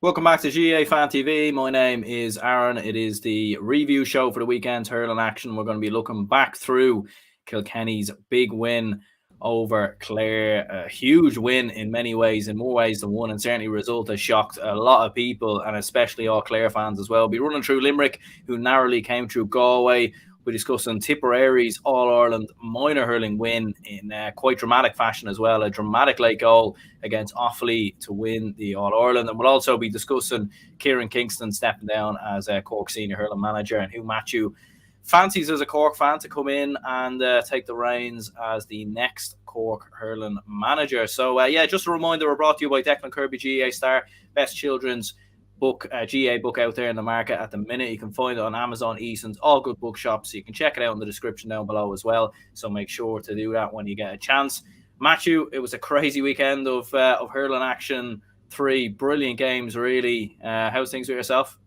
Welcome back to GAA Fan TV. My name is Aaron. It is the review show for the weekend's hurling action. We're going to be looking back through Kilkenny's big win over Clare. A huge win in many ways, in more ways than one, and certainly a result that shocked a lot of people, and especially all Clare fans as well. We'll be running through Limerick, who narrowly came through Galway. We're discussing Tipperary's All-Ireland minor hurling win in quite dramatic fashion as well. A dramatic late goal against Offaly to win the All-Ireland. And we'll also be discussing Kieran Kingston stepping down as a Cork senior hurling manager, and who Matthew fancies as a Cork fan to come in and take the reins as the next Cork hurling manager. So, just a reminder, we're brought to you by Declan Kirby GAA Star, best children's book, GA book out there in the market at the minute. You can find it on Amazon, Easons, all good bookshops. You can check it out in the description down below as well. So make sure to do that when you get a chance. Matthew, it was a crazy weekend of hurling action. 3 brilliant games, really. How's things with yourself?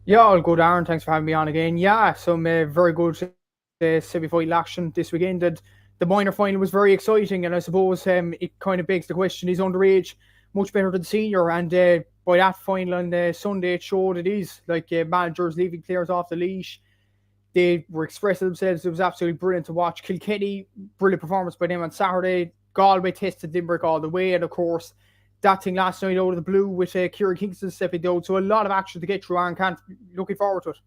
Yeah, all good, Aaron. Thanks for having me on again. Yeah, some very good semi-final action this weekend. And the minor final was very exciting, and I suppose it kind of begs the question: is underage much better than senior? And by that final on Sunday, it showed it is. Like managers leaving players off the leash. They were expressing themselves. It was absolutely brilliant to watch. Kilkenny, brilliant performance by them on Saturday. Galway tested Limerick all the way. And of course, that thing last night out of the blue with Kieran Kingston stepping down. So a lot of action to get through, and looking forward to it.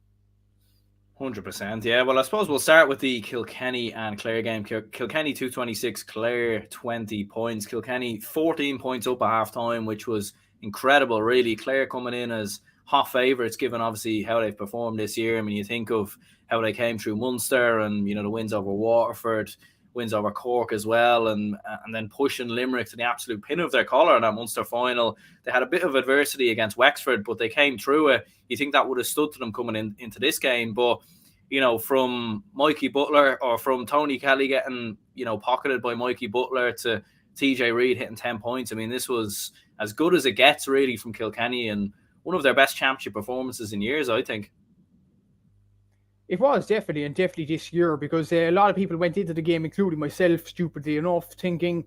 100%. Yeah, well, I suppose we'll start with the Kilkenny and Clare game. Kilkenny 226, Clare 20 points. Kilkenny 14 points up at half-time, which was incredible, really. Clare coming in as hot favourites, given obviously how they've performed this year. I mean, you think of how they came through Munster and, the wins over Waterford, wins over Cork as well, and then pushing Limerick to the absolute pin of their collar in that Munster final. They had a bit of adversity against Wexford, but they came through it. You think that would have stood to them coming into this game, but from Mikey Butler, or from Tony Kelly getting pocketed by Mikey Butler, to TJ Reid hitting 10 points. I mean, this was as good as it gets, really, from Kilkenny, and one of their best championship performances in years, I think. It was definitely this year, because a lot of people went into the game, including myself, stupidly enough, thinking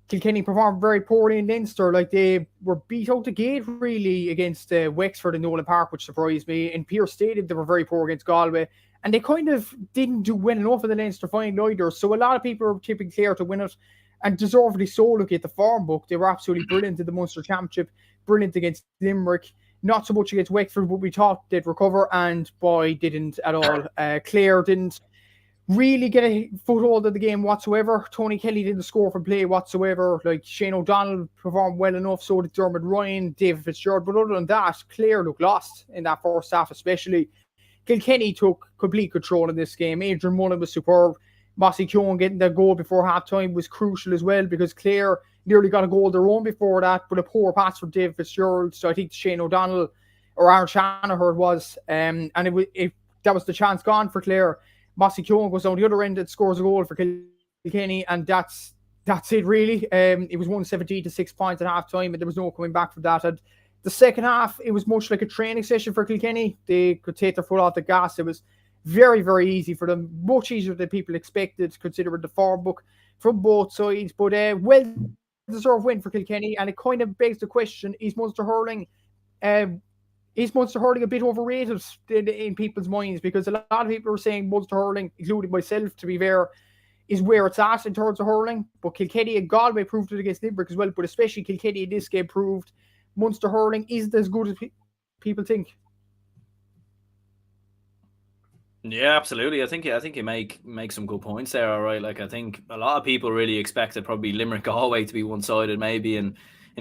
Kilkenny performed very poorly in Leinster. Like, they were beat out the gate, really, against Wexford in Nolan Park, which surprised me. In Pearse Stadium, they were very poor against Galway. And they kind of didn't do well enough in the Leinster final either. So a lot of people were tipping Clare to win it, and deservedly so. Look at the form book. They were absolutely brilliant in the Munster Championship, brilliant against Limerick. Not so much against Wexford, but we thought they'd recover, and boy, didn't at all. Clare didn't really get a foothold of the game whatsoever. Tony Kelly didn't score from play whatsoever. Like, Shane O'Donnell performed well enough, so did Dermot Ryan, David Fitzgerald. But other than that, Clare looked lost in that first half especially. Kilkenny took complete control in this game. Adrian Mullen was superb. Mossy Keoghan getting that goal before half-time was crucial as well, because Clare nearly got a goal of their own before that, but a poor pass from David Fitzgerald. So I think Shane O'Donnell, or Aaron Shanahan was, and that was the chance gone for Clare. Mossy Keoghan goes down the other end and scores a goal for Kilkenny, and that's it, really. It was 117 to 6 points at half-time, and there was no coming back from that. And the second half, it was much like a training session for Kilkenny. They could take their foot off the gas. It was very, very easy for them. Much easier than people expected, considering the form book from both sides. But well-deserved win for Kilkenny. And it kind of begs the question, is Munster hurling a bit overrated in people's minds? Because a lot of people are saying Munster hurling, including myself, to be fair, is where it's at in terms of hurling. But Kilkenny and Galway proved it against Limerick as well. But especially Kilkenny in this game proved Munster hurling isn't as good as people think. Yeah, absolutely. I think you make some good points there. All right, like, I think a lot of people really expected probably Limerick Galway to be one-sided, maybe in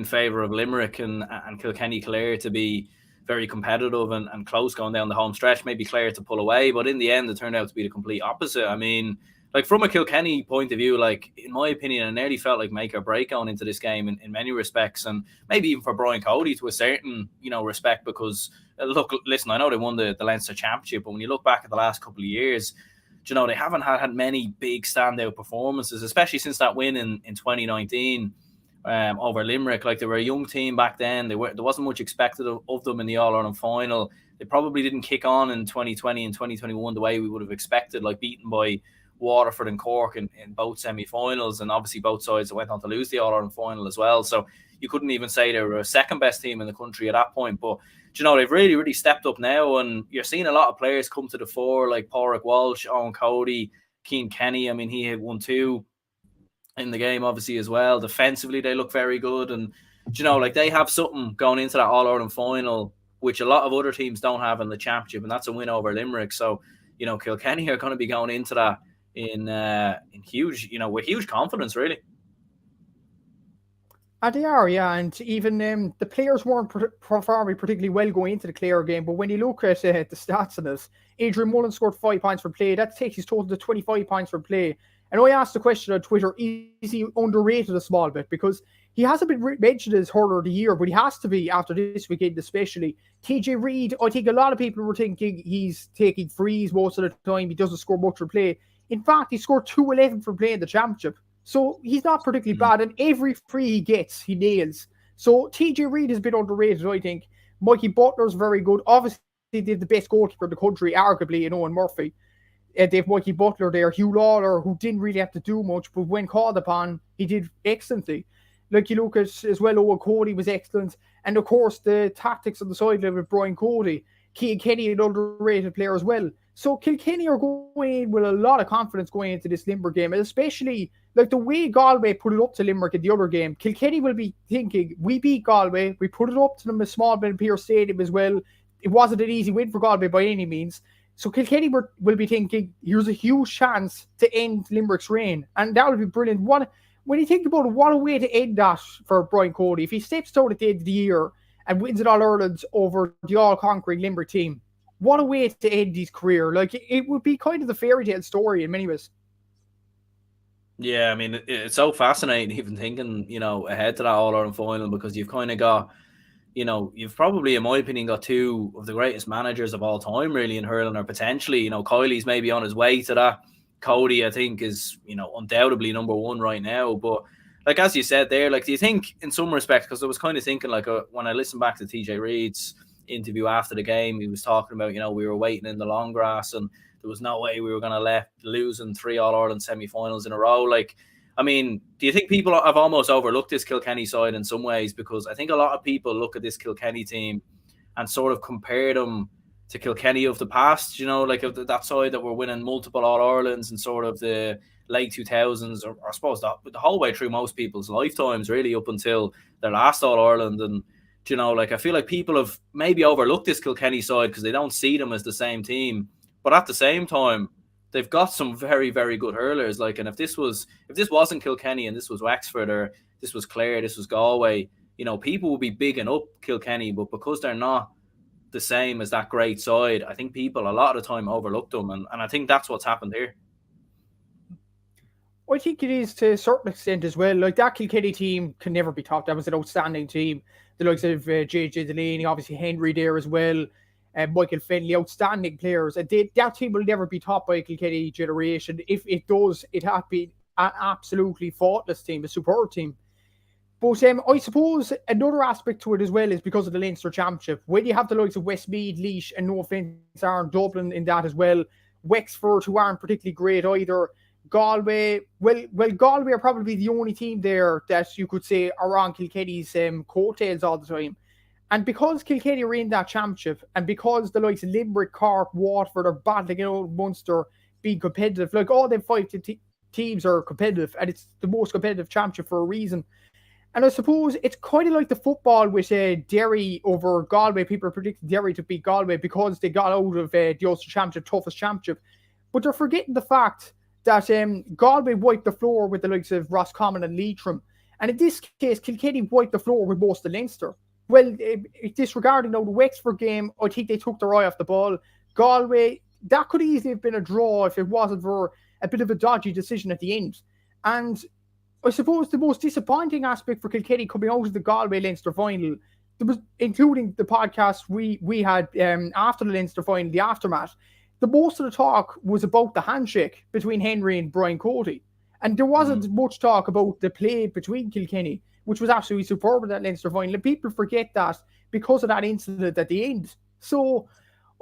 favour of Limerick, and Kilkenny Clare to be very competitive and close going down the home stretch. Maybe Clare to pull away, but in the end, it turned out to be the complete opposite. I mean, like, from a Kilkenny point of view, like, in my opinion, it nearly felt like make or break going into this game in many respects, and maybe even for Brian Cody to a certain, respect, because look, listen, I know they won the Leinster Championship, but when you look back at the last couple of years, they haven't had many big standout performances, especially since that win in 2019 over Limerick. Like, they were a young team back then. There wasn't much expected of them in the All-Ireland final. They probably didn't kick on in 2020 and 2021 the way we would have expected, like beaten by Waterford and Cork in both semi-finals, and obviously both sides went on to lose the All-Ireland final as well. So you couldn't even say they were a second best team in the country at that point. But they've really, really stepped up now, and you're seeing a lot of players come to the fore, like Pádraig Walsh, Owen Cody, Cian Kenny. I mean, he had 1-2 in the game, obviously, as well. Defensively, they look very good, and they have something going into that All-Ireland final, which a lot of other teams don't have in the championship, and that's a win over Limerick. So, Kilkenny are going to be going into that in huge, with huge confidence, really. They are, yeah, and even the players weren't performing particularly well going into the Clare game, but when you look at the stats on this, Adrian Mullen scored 5 points for play. That takes his total to 25 points for play. And I asked the question on Twitter, is he underrated a small bit? Because he hasn't been mentioned as hurler of the year, but he has to be after this weekend especially. TJ Reid, I think a lot of people were thinking he's taking frees most of the time. He doesn't score much for play. In fact, he scored 2-11 for play in the championship. So he's not particularly bad, and every free he gets, he nails. So TJ Reid has been underrated, I think. Mikey Butler's very good. Obviously, they did the best goalkeeper in the country, arguably, in Owen Murphy. They have Mikey Butler there, Hugh Lawler, who didn't really have to do much, but when called upon, he did excellently. Like you look at as well, Owen Cody was excellent. And of course, the tactics on the sideline with Brian Cody. Cian Kenny, an underrated player as well. So Kilkenny are going in with a lot of confidence going into this Limerick game, and especially like the way Galway put it up to Limerick in the other game. Kilkenny will be thinking, we beat Galway, we put it up to them a small bit in Pearse Stadium as well. It wasn't an easy win for Galway by any means. So Kilkenny will be thinking, here's a huge chance to end Limerick's reign, and that would be brilliant. When you think about it, what a way to end that for Brian Cody. If he steps down at the end of the year and wins it All-Ireland over the all-conquering Limerick team, what a way to end his career. Like, it would be kind of the fairy tale story in many ways. Yeah, I mean, it's so fascinating even thinking, ahead to that All-Ireland final, because you've kind of got, you've probably, in my opinion, got two of the greatest managers of all time, really, in hurling, or potentially, Kylie's maybe on his way to that. Cody, I think, is, undoubtedly number one right now. But, like, as you said there, like, do you think, in some respects, because I was kind of thinking, like, when I listened back to TJ Reid's interview after the game, he was talking about, we were waiting in the long grass, and there was no way we were going to losing 3 All-Ireland semi-finals in a row. Like, I mean, do you think people have almost overlooked this Kilkenny side in some ways? Because I think a lot of people look at this Kilkenny team and sort of compare them to Kilkenny of the past, like of that side that were winning multiple All-Irelands in sort of the late 2000s, or I suppose the whole way through most people's lifetimes, really, up until their last All-Ireland. And, like, I feel like people have maybe overlooked this Kilkenny side because they don't see them as the same team. But at the same time, they've got some very, very good hurlers. Like, and if this wasn't Kilkenny and this was Wexford, or this was Clare, this was Galway, people would be bigging up Kilkenny. But because they're not the same as that great side, I think people a lot of the time overlook them, and I think that's what's happened here. I think it is to a certain extent as well. Like, that Kilkenny team can never be topped. That was an outstanding team. The likes of JJ Delaney, obviously Henry there as well, and Michael Fennelly, outstanding players. And that team will never be topped by a Kilkenny generation. If it does, it has been an absolutely faultless team, a superb team. But I suppose another aspect to it as well is because of the Leinster Championship. When you have the likes of Westmeath, Laois, and no offence, aren't Dublin in that as well. Wexford, who aren't particularly great either. Galway, well, Galway are probably the only team there that you could say are on Kilkenny's coattails all the time. And because Kilkenny are in that championship, and because the likes of Limerick, Cork, Waterford are battling out Munster, being competitive, like all them 5 teams are competitive, and it's the most competitive championship for a reason. And I suppose it's kind of like the football with Derry over Galway. People are predicting Derry to beat Galway because they got out of the Ulster Championship, toughest championship. But they're forgetting the fact that Galway wiped the floor with the likes of Roscommon and Leitrim. And in this case, Kilkenny wiped the floor with most of Leinster. Well, disregarding now the Wexford game, I think they took their eye off the ball. Galway, that could easily have been a draw if it wasn't for a bit of a dodgy decision at the end. And I suppose the most disappointing aspect for Kilkenny coming out of the Galway-Leinster final, there was, including the podcast we had after the Leinster final, the aftermath, the most of the talk was about the handshake between Henry and Brian Cody. And there wasn't much talk about the play between Kilkenny, which was absolutely superb in that Leinster final. And people forget that because of that incident at the end. So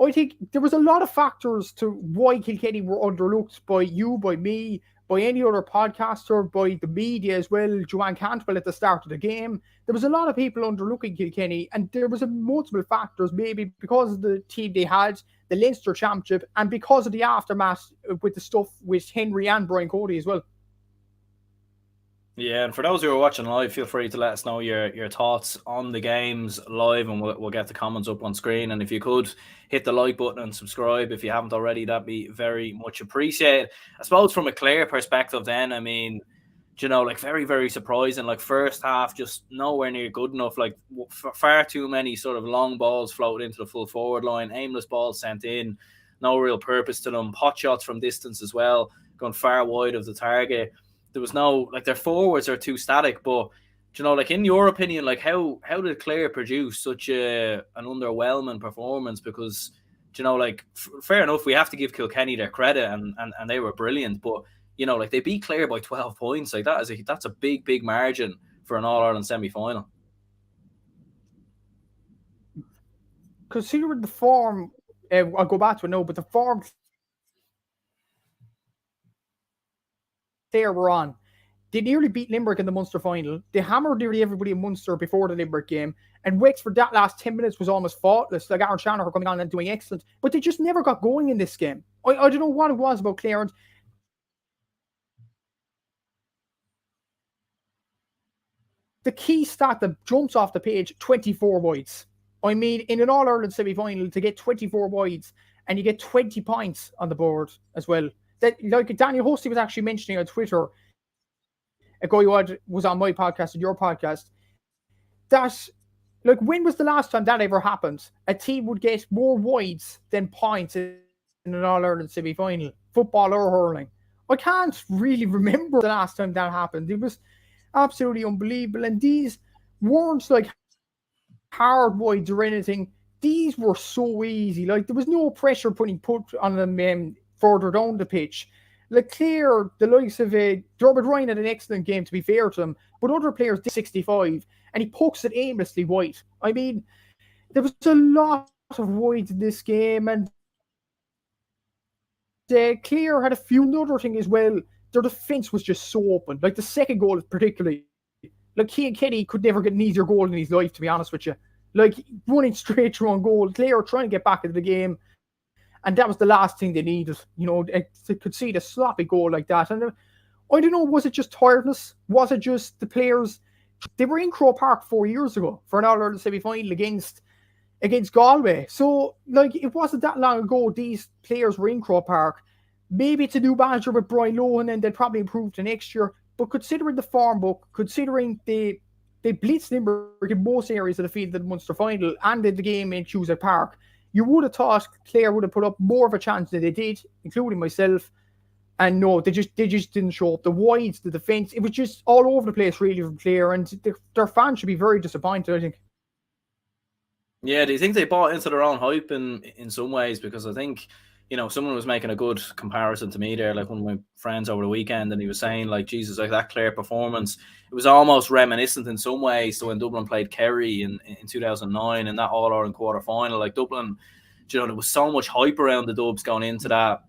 I think there was a lot of factors to why Kilkenny were underlooked by you, by me, by any other podcaster, by the media as well, Joanne Cantwell at the start of the game. There was a lot of people underlooking Kilkenny, and there was multiple factors, maybe because of the team they had, the Leinster Championship, and because of the aftermath with the stuff with Henry and Brian Cody as well. Yeah, and for those who are watching live, feel free to let us know your thoughts on the games live, and we'll get the comments up on screen. And if you could hit the like button and subscribe if you haven't already, that'd be very much appreciated. I suppose from a Clare perspective, then, I mean, like very, very surprising. Like first half, just nowhere near good enough. Like far too many sort of long balls floated into the full forward line, aimless balls sent in, no real purpose to them. Pot shots from distance as well, going far wide of the target. There was no, like, their forwards are too static, but like in your opinion, like how did Clare produce such an underwhelming performance? Because like fair enough, we have to give Kilkenny their credit, and they were brilliant, but like they beat Clare by 12 points. Like that's a big margin for an All-Ireland semi-final. Considering the form, I'll go back to it now, but the form Clare were on, they nearly beat Limerick in the Munster final. They hammered nearly everybody in Munster before the Limerick game. And Wexford, that last 10 minutes was almost faultless. Like Aaron Shanahan coming on and doing excellent. But they just never got going in this game. I don't know what it was about Clare. The key stat that jumps off the page, 24 wides. I mean, in an All-Ireland semi-final, to get 24 wides and you get 20 points on the board as well. That, like Daniel Hosty was actually mentioning on Twitter, a guy who was on my podcast and your podcast, that, like, when was the last time that ever happened? A team would get more wides than points in an All-Ireland semi-final, football or hurling. I can't really remember the last time that happened. It was absolutely unbelievable. And these weren't like hard wides or anything. These were so easy. Like, there was no pressure put on them further down the pitch. Like Clare, the likes of Dermot Ryan had an excellent game, to be fair to him, but other players did 65, and he pokes it aimlessly wide. I mean, there was a lot of wides in this game, and Clare had a few other things as well. Their defence was just so open. Like the second goal, particularly. Like Cian Kenny could never get an easier goal in his life, to be honest with you. Like running straight through on goal. Clare trying to get back into the game. And that was the last thing they needed. They could see the sloppy goal like that. And I don't know, was it just tiredness? Was it just the players? They were in Croke Park 4 years ago for an All-Ireland semi-final against Galway. So, like, it wasn't that long ago these players were in Croke Park. Maybe it's a new manager with Brian Lohan and they'll probably improve to next year. But considering the form book, considering they blitzed Limerick in most areas of the field in the Munster final and in the game in Cusack Park, you would have thought Clare would have put up more of a chance than they did, including myself. And no, they just didn't show up. The wides, the defence, it was just all over the place really from Clare, and their fans should be very disappointed, I think. Yeah, do you think they bought into their own hype in some ways? Because I think, someone was making a good comparison to me there, like one of my friends over the weekend, and he was saying, like, Jesus, like that Clare performance, it was almost reminiscent in some ways to when Dublin played Kerry in 2009 in that All-Ireland quarter-final. Like Dublin, there was so much hype around the Dubs going into that,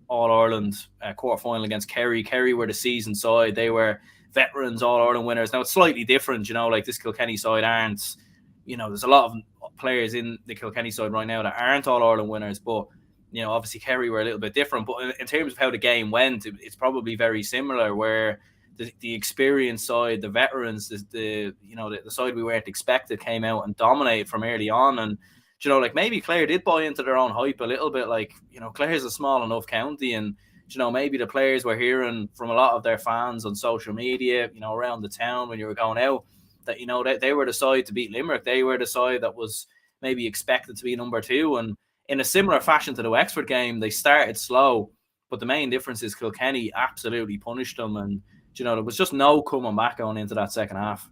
All-Ireland quarter-final against Kerry. Kerry were the seasoned side. They were veterans, All-Ireland winners. Now, it's slightly different, like this Kilkenny side aren't, there's a lot of players in the Kilkenny side right now that aren't All-Ireland winners, but obviously Kerry were a little bit different, but in terms of how the game went, it's probably very similar, where the experienced side, the veterans, the side we weren't expected came out and dominated from early on. And, like maybe Clare did buy into their own hype a little bit. Like, Clare's a small enough county, and, maybe the players were hearing from a lot of their fans on social media, around the town when you were going out, that they were the side to beat Limerick. They were the side that was maybe expected to be number two. And in a similar fashion to the Wexford game, they started slow, but the main difference is Kilkenny absolutely punished them, and there was just no coming back going into that second half.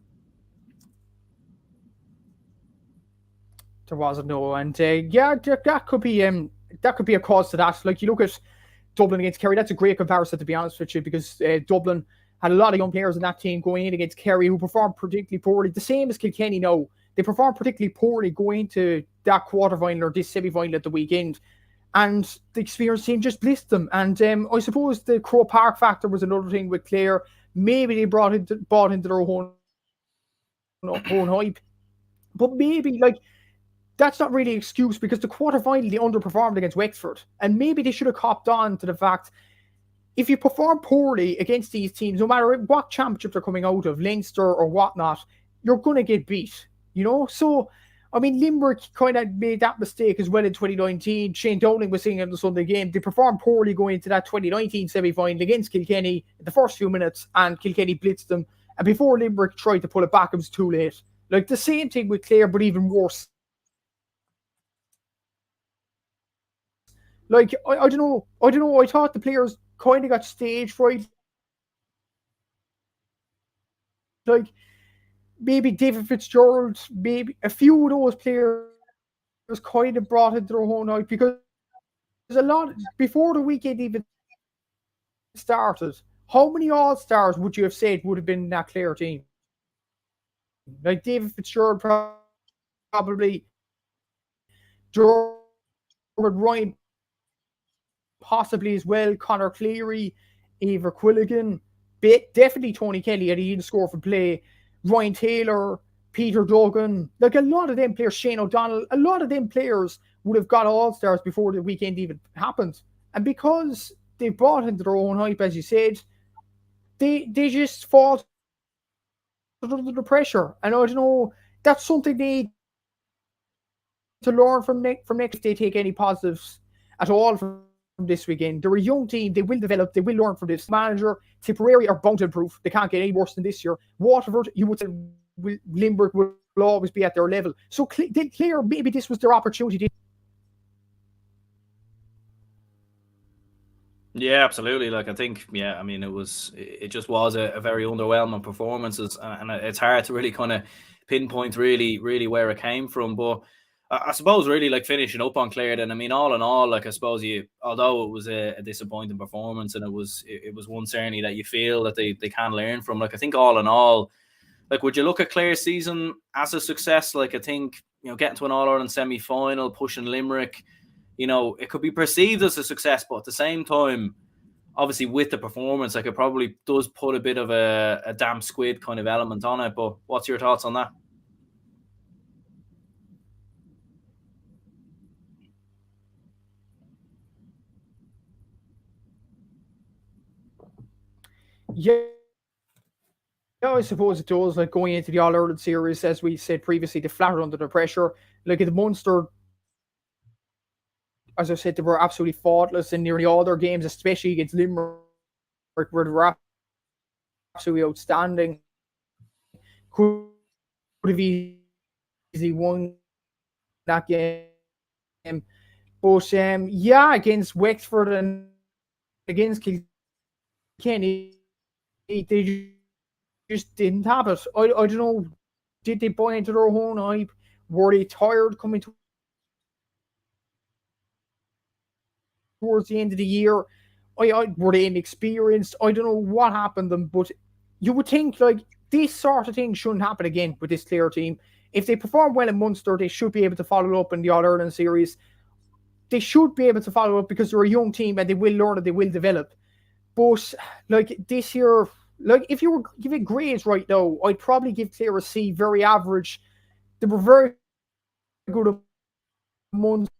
There wasn't no, and that could be a cause to that. Like, you look at Dublin against Kerry, that's a great comparison, to be honest with you, because Dublin had a lot of young players in that team going in against Kerry who performed particularly poorly. The same as Kilkenny now. They performed particularly poorly going into that quarterfinal or this semi-final at the weekend. and the experienced team just blitzed them. And I suppose the Crow Park factor was another thing with Clare. Maybe they bought into their own hype, but maybe like that's not really an excuse because the quarterfinal they underperformed against Wexford, and maybe they should have copped on to the fact if you perform poorly against these teams, no matter what championship they're coming out of, Leinster or whatnot, you're going to get beat, you know? So, I mean, Limerick kind of made that mistake as well in 2019. Shane Dowling was saying in the Sunday game, they performed poorly going into that 2019 semi-final against Kilkenny in the first few minutes, and Kilkenny blitzed them. And before Limerick tried to pull it back, it was too late. Like the same thing with Clare, but even worse. Like, I don't know. I thought the players kind of got stage fright. Like, maybe David Fitzgerald, maybe a few of those players kind of brought into their own out because a lot before the weekend even started. How many All Stars would you have said would have been in that Clare team? Like David Fitzgerald, probably Jordan Ryan, possibly as well. Conor Cleary, Eva Quilligan, definitely Tony Kelly had a score for play. Ryan Taylor, Peter Duggan, like a lot of them players, Shane O'Donnell, a lot of them players would have got All-Stars before the weekend even happened. And because they brought into their own hype, as you said, they just fall under the pressure. And I don't know, that's something they to learn from next if they take any positives at all from this weekend. They're a young team, they will develop, they will learn from this. Manager, Tipperary are bound to improve. They can't get any worse than this year. Waterford, you would say Limerick will always be at their level. So Clare, maybe this was their opportunity. Yeah, absolutely. Like I think, yeah, I mean, it just was a very underwhelming performances, and it's hard to really kind of pinpoint really where it came from. But I suppose really like finishing up on Clare, then I mean, all in all, like I suppose although it was a disappointing performance, and it was one certainly that you feel that they can learn from. Like I think all in all, like would you look at Clare's season as a success? Like I think getting to an All Ireland semi final, pushing Limerick. It could be perceived as a success, but at the same time, obviously with the performance, like it probably does put a bit of a damn squid kind of element on it. But what's your thoughts on that? Yeah, I suppose it does. Like going into the All Ireland series, as we said previously, they flattered under the pressure. Like at the Munster, as I said, they were absolutely faultless in nearly all their games, especially against Limerick, where they were absolutely outstanding. Could have easily won that game. But yeah, against Wexford and against Kilkenny, they just didn't have it. I don't know. Did they buy into their own hype? Were they tired coming towards the end of the year? Were they inexperienced? I don't know what happened to them, but you would think like this sort of thing shouldn't happen again with this Clare team. If they perform well in Munster, they should be able to follow up in the All Ireland series. They should be able to follow up because they're a young team and they will learn and they will develop. But like this year, like if you were giving grades right now, I'd probably give Clare a C, very average. They were very good at Munster,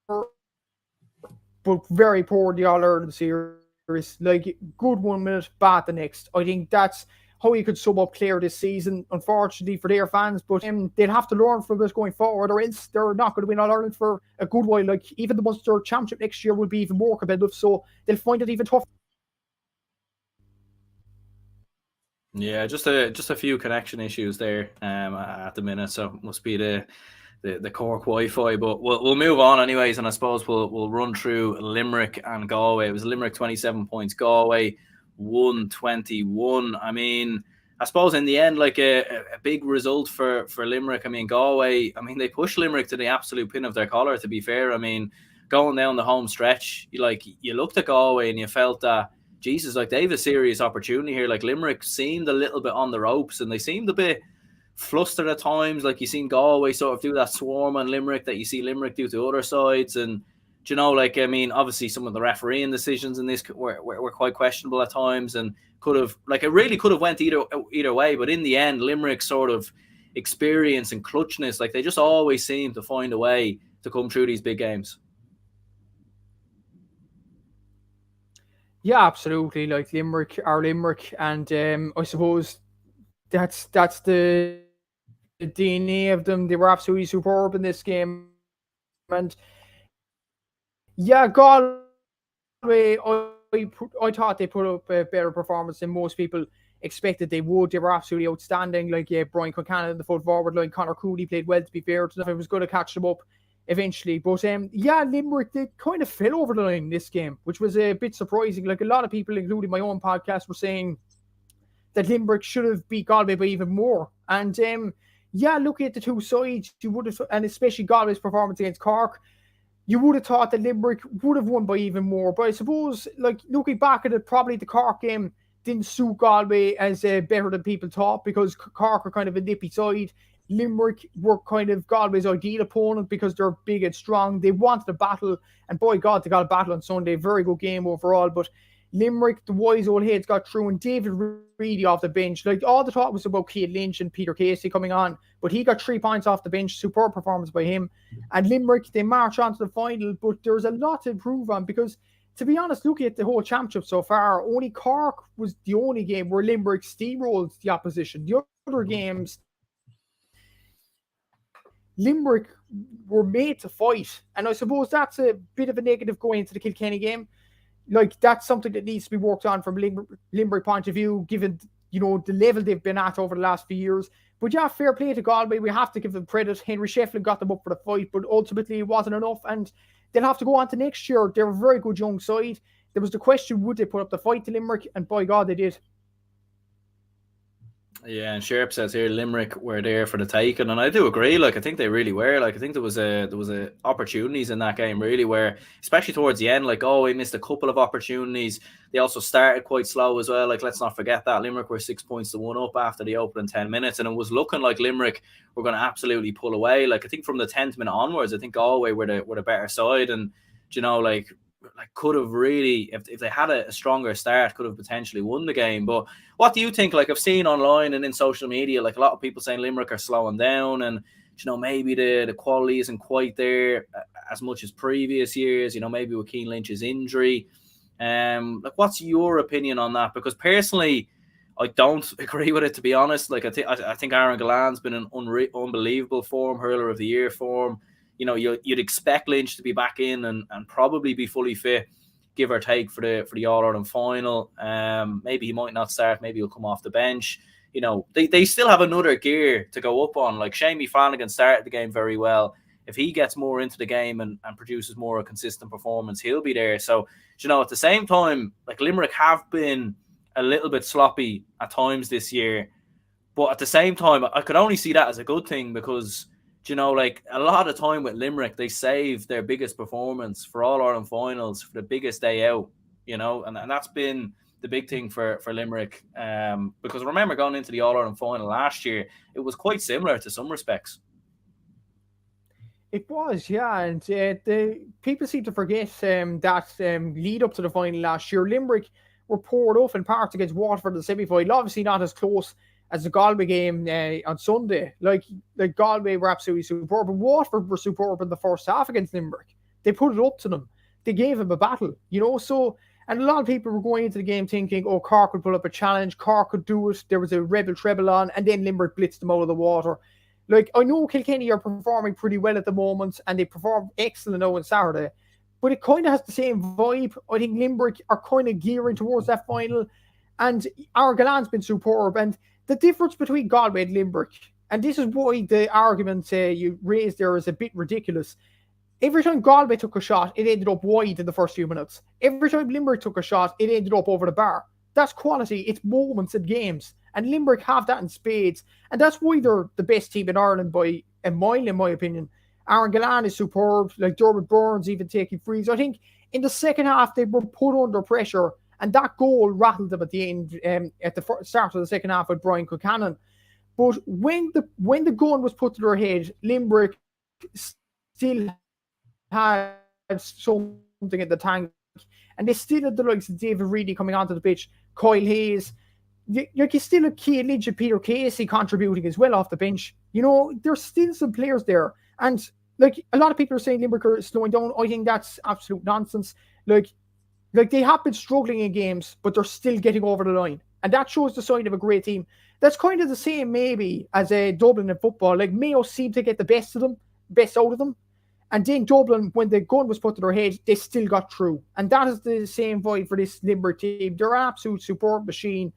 but very poor in the All Ireland series. Like good 1 minute, bad the next. I think that's how you could sum up Clare this season, unfortunately for their fans. But they'll have to learn from this going forward, or else they're not going to win All Ireland for a good while. Like even the Munster Championship next year will be even more competitive, so they'll find it even tough. Yeah, just a few connection issues there at the minute, so must be the Cork Wi-Fi, but we'll move on anyways, and I suppose we'll run through Limerick and Galway. It was Limerick 27 points, Galway 121. I mean, I suppose in the end, like a big result for Limerick. I mean, Galway, I mean, they pushed Limerick to the absolute pin of their collar, to be fair. I mean, going down the home stretch, you looked at Galway and you felt that, Jesus, like they have a serious opportunity here. Like Limerick seemed a little bit on the ropes and they seemed a bit flustered at times. Like you seen Galway sort of do that swarm on Limerick that you see Limerick do to other sides. And, you know, like, I mean, obviously some of the refereeing decisions in this were quite questionable at times and could have, like, it really could have went either way. But in the end, Limerick's sort of experience and clutchness, like they just always seem to find a way to come through these big games. Yeah, absolutely. Like Limerick are Limerick, and I suppose that's the DNA of them. They were absolutely superb in this game, and yeah, Galway. I thought they put up a better performance than most people expected they would. They were absolutely outstanding. Like Brian Concannon in the full forward line, Conor Cooley played well. To be fair, it was going to catch them up eventually. But yeah, Limerick, they kind of fell over the line in this game, which was a bit surprising. Like a lot of people, including my own podcast, were saying that Limerick should have beat Galway by even more. And yeah, looking at the two sides, you would have, and especially Galway's performance against Cork, you would have thought that Limerick would have won by even more. But I suppose, like, looking back at it, probably the Cork game didn't suit Galway as better than people thought, because Cork are kind of a nippy side. Limerick were kind of Galway's ideal opponent because they're big and strong. They wanted a battle, and by God, they got a battle on Sunday. Very good game overall. But Limerick, the wise old heads got through, and David Reedy off the bench. Like, all the talk was about Keith Lynch and Peter Casey coming on, but he got 3 points off the bench. Superb performance by him. And Limerick, they march on to the final, but there's a lot to improve on, because, to be honest, looking at the whole championship so far, only Cork was the only game where Limerick steamrolled the opposition. The other games, Limerick were made to fight. And I suppose that's a bit of a negative going into the Kilkenny game. Like, that's something that needs to be worked on from Limerick point of view, given, you know, the level they've been at over the last few years. But yeah, fair play to Galway. We have to give them credit. Henry Shefflin got them up for the fight, but ultimately it wasn't enough, and they'll have to go on to next year. They're a very good young side. There was the question, would they put up the fight to Limerick? And by God, they did. Yeah, and Sherp says here Limerick were there for the taking, and I do agree. Like, I think they really were. Like, I think there was a opportunities in that game really where, especially towards the end, like, we missed a couple of opportunities. They also started quite slow as well. Like, let's not forget that Limerick were 6 points to 1 up after the opening 10 minutes, and it was looking like Limerick were going to absolutely pull away. Like, I think from the 10th minute onwards, I think Galway were the better side, and, you know, like could have really, if they had a stronger start, could have potentially won the game. But what do you think? Like, I've seen online and in social media, like, a lot of people saying Limerick are slowing down, and, you know, maybe the quality isn't quite there as much as previous years, you know, maybe with Keane Lynch's injury. Like, what's your opinion on that? Because personally, I don't agree with it, to be honest. Like, I think Aaron Gallan's been in unbelievable form, hurler of the year form. You know, you'd expect Lynch to be back in and probably be fully fit, give or take, for the All-Ireland final. Maybe he might not start. Maybe he'll come off the bench. You know, they still have another gear to go up on. Like, Shamey Flanagan started the game very well. If he gets more into the game and produces more a consistent performance, he'll be there. So, you know, at the same time, like, Limerick have been a little bit sloppy at times this year. But at the same time, I could only see that as a good thing, because, you know, like, a lot of time with Limerick, they save their biggest performance for All-Ireland finals, for the biggest day out, you know, and that's been the big thing for Limerick. Because remember, going into the All-Ireland final last year, it was quite similar to some respects. It was, yeah, and the people seem to forget that lead up to the final last year. Limerick were poured off in parts against Waterford in the semi-final. Obviously not as close as the Galway game on Sunday. Like Galway were absolutely superb, but Waterford were superb in the first half against Limerick. They put it up to them. They gave them a battle, you know. So, and a lot of people were going into the game thinking, oh, Cork would put up a challenge, Cork could do it. There was a rebel treble on, and then Limerick blitzed them out of the water. Like, I know Kilkenny are performing pretty well at the moment, and they performed excellent now on Saturday, but it kind of has the same vibe. I think Limerick are kind of gearing towards that final, and Argalan's been superb. And the difference between Galway and Limerick, and this is why the argument you raised there is a bit ridiculous. Every time Galway took a shot, it ended up wide in the first few minutes. Every time Limerick took a shot, it ended up over the bar. That's quality. It's moments and games. And Limerick have that in spades. And that's why they're the best team in Ireland by a mile, in my opinion. Aaron Gallan is superb. Like, Dermot Burns even taking frees. I think in the second half, they were put under pressure. And that goal rattled them at the end, at the start of the second half with Brian Concannon. But when the gun was put to their head, Limerick still had something in the tank, and they still had the likes of David Reedy coming onto the pitch, Kyle Hayes. You still have Cian Lynch and Peter Casey contributing as well off the bench. There's still some players there. And like a lot of people are saying Limerick are slowing down. I think that's absolute nonsense. Like they have been struggling in games, but they're still getting over the line. And that shows the sign of a great team. That's kind of the same maybe as Dublin in football. Like Mayo seemed to get the best out of them. And then Dublin, when the gun was put to their head, they still got through. And that is the same vibe for this Limerick team. They're an absolute support machine.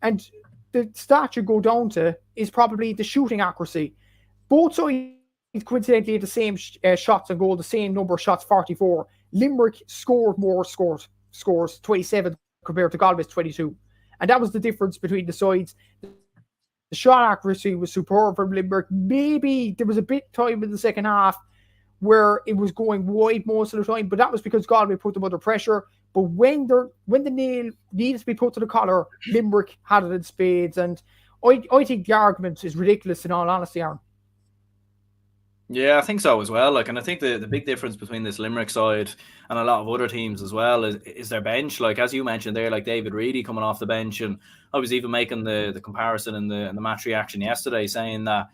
And the stat you go down to is probably the shooting accuracy. Both sides coincidentally had the same shots on goal, the same number of shots, 44. Limerick scored more scores, 27 compared to Galway's 22. And that was the difference between the sides. The shot accuracy was superb from Limerick. Maybe there was a bit time in the second half where it was going wide most of the time, but that was because Galway put them under pressure. But when the nail needed to be put to the collar, Limerick had it in spades. And I think the argument is ridiculous in all honesty, Aaron. Yeah, I think so as well. And I think the big difference between this Limerick side and a lot of other teams as well is their bench. Like as you mentioned there, like David Reedy coming off the bench, and I was even making the comparison in the match reaction yesterday, saying that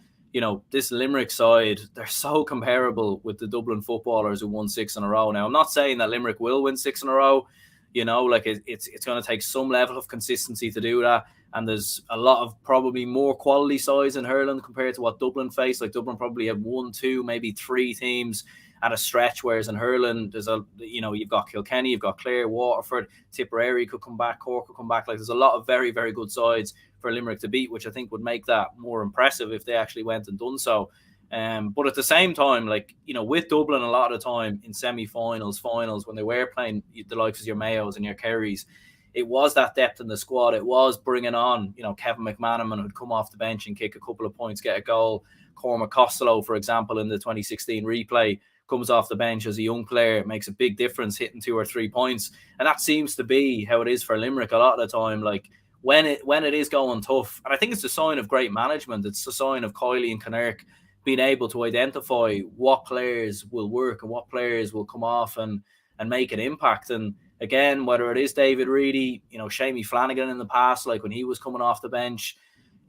this Limerick side, they're so comparable with the Dublin footballers who won 6 in a row. Now I'm not saying that Limerick will win 6 in a row. It's going to take some level of consistency to do that. And there's a lot of probably more quality sides in hurling compared to what Dublin faced. Like Dublin probably have 1, 2, maybe 3 teams at a stretch, whereas in hurling, there's you've got Kilkenny, you've got Clare, Waterford, Tipperary could come back, Cork could come back. Like there's a lot of very, very good sides for Limerick to beat, which I think would make that more impressive if they actually went and done so. But at the same time, with Dublin, a lot of the time in semi-finals, finals, when they were playing the likes of your Mayos and your Kerrys, it was that depth in the squad. It was bringing on, Kevin McManaman who'd come off the bench and kick a couple of points, get a goal. Cormac Costello, for example, in the 2016 replay, comes off the bench as a young player, makes a big difference, hitting 2 or 3 points. And that seems to be how it is for Limerick a lot of the time. Like when it is going tough, and I think it's a sign of great management. It's a sign of Kiley and Connacht being able to identify what players will work and what players will come off and make an impact. And again, whether it is David Reedy, Shamey Flanagan in the past, like when he was coming off the bench,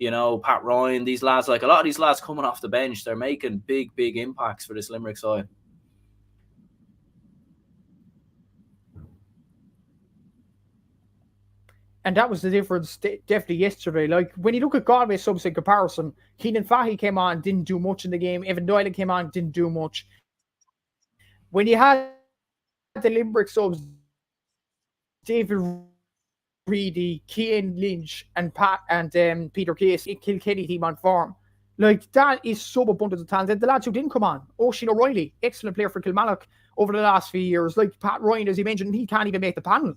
Pat Ryan, these lads, like a lot of these lads coming off the bench, they're making big, big impacts for this Limerick side. And that was the difference definitely yesterday. Like when you look at Galway subs in comparison, Keenan Fahy came on, didn't do much in the game. Evan Doyle came on, didn't do much. When you had the Limerick subs, David Reedy, Cian Lynch, and Peter Casey, Kilkenny team on form. Like that is so abundant of talent. The lads who didn't come on, Oisin O'Reilly, excellent player for Kilmallock over the last few years. Like Pat Ryan, as you mentioned, he can't even make the panel.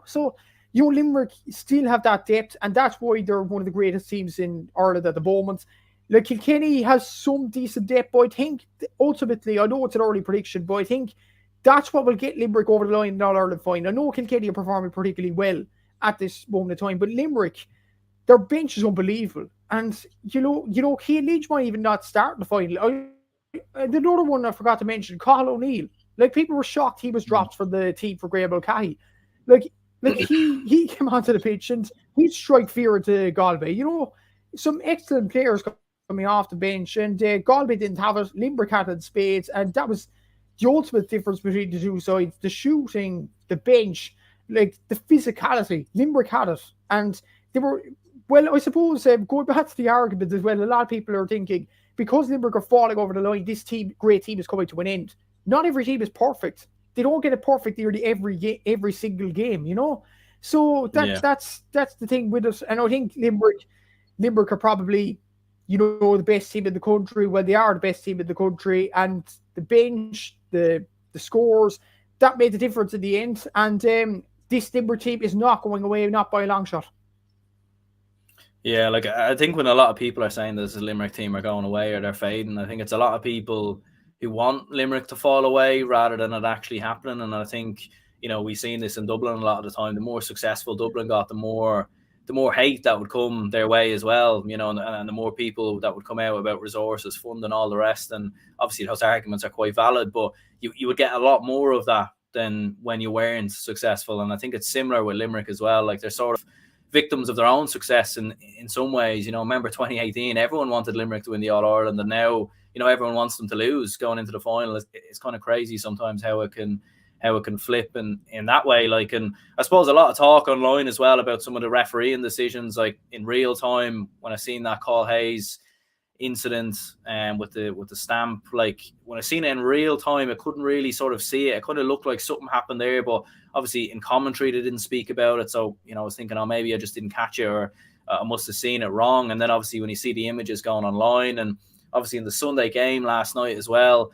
So Limerick still have that depth, and that's why they're one of the greatest teams in Ireland at the moment. Like Kilkenny has some decent depth, but I think ultimately, I know it's an early prediction, but I think that's what will get Limerick over the line in All-Ireland final. I know Kilkenny are performing particularly well at this moment in time, but Limerick, their bench is unbelievable. And, Cian Lynch might even not start in the final. Another one I forgot to mention, Cathal O'Neill. Like, people were shocked he was dropped from the team for Graham Mulcahy. Like he came onto the pitch and he'd strike fear into Galway. Some excellent players coming off the bench, and Galway didn't have it. Limerick had it in spades, and that was the ultimate difference between the two sides. The shooting, the bench, like the physicality. Limerick had it, and they were, well, I suppose, going back to the argument as well, a lot of people are thinking, because Limerick are falling over the line, this great team is coming to an end. Not every team is perfect. They don't get it perfect nearly every single game, So that's the thing with us. And I think Limerick are probably, the best team in the country. Well, they are the best team in the country, and the bench, the scores, that made the difference in the end. And this Limerick team is not going away, not by a long shot. Yeah, like I think when a lot of people are saying this Limerick team are going away or they're fading, I think it's a lot of people who want Limerick to fall away rather than it actually happening. And I think, we've seen this in Dublin a lot of the time. The more successful Dublin got, the more the more hate that would come their way as well, you know, and the more people that would come out about resources, fund, and all the rest. And obviously those arguments are quite valid, but you would get a lot more of that than when you weren't successful. And I think it's similar with Limerick as well. Like, they're sort of victims of their own success in some ways. You know, remember 2018, everyone wanted Limerick to win the All-Ireland, and now, you know, everyone wants them to lose going into the final. It's kind of crazy sometimes how it can flip in that way. Like, and I suppose a lot of talk online as well about some of the refereeing decisions, like in real time, when I seen that Carl Hayes incident with the stamp, like when I seen it in real time, I couldn't really sort of see it. It kind of looked like something happened there, but obviously in commentary they didn't speak about it. So, you know, I was thinking, oh, maybe I just didn't catch it, or I must have seen it wrong. And then obviously when you see the images going online, and obviously in the Sunday game last night as well,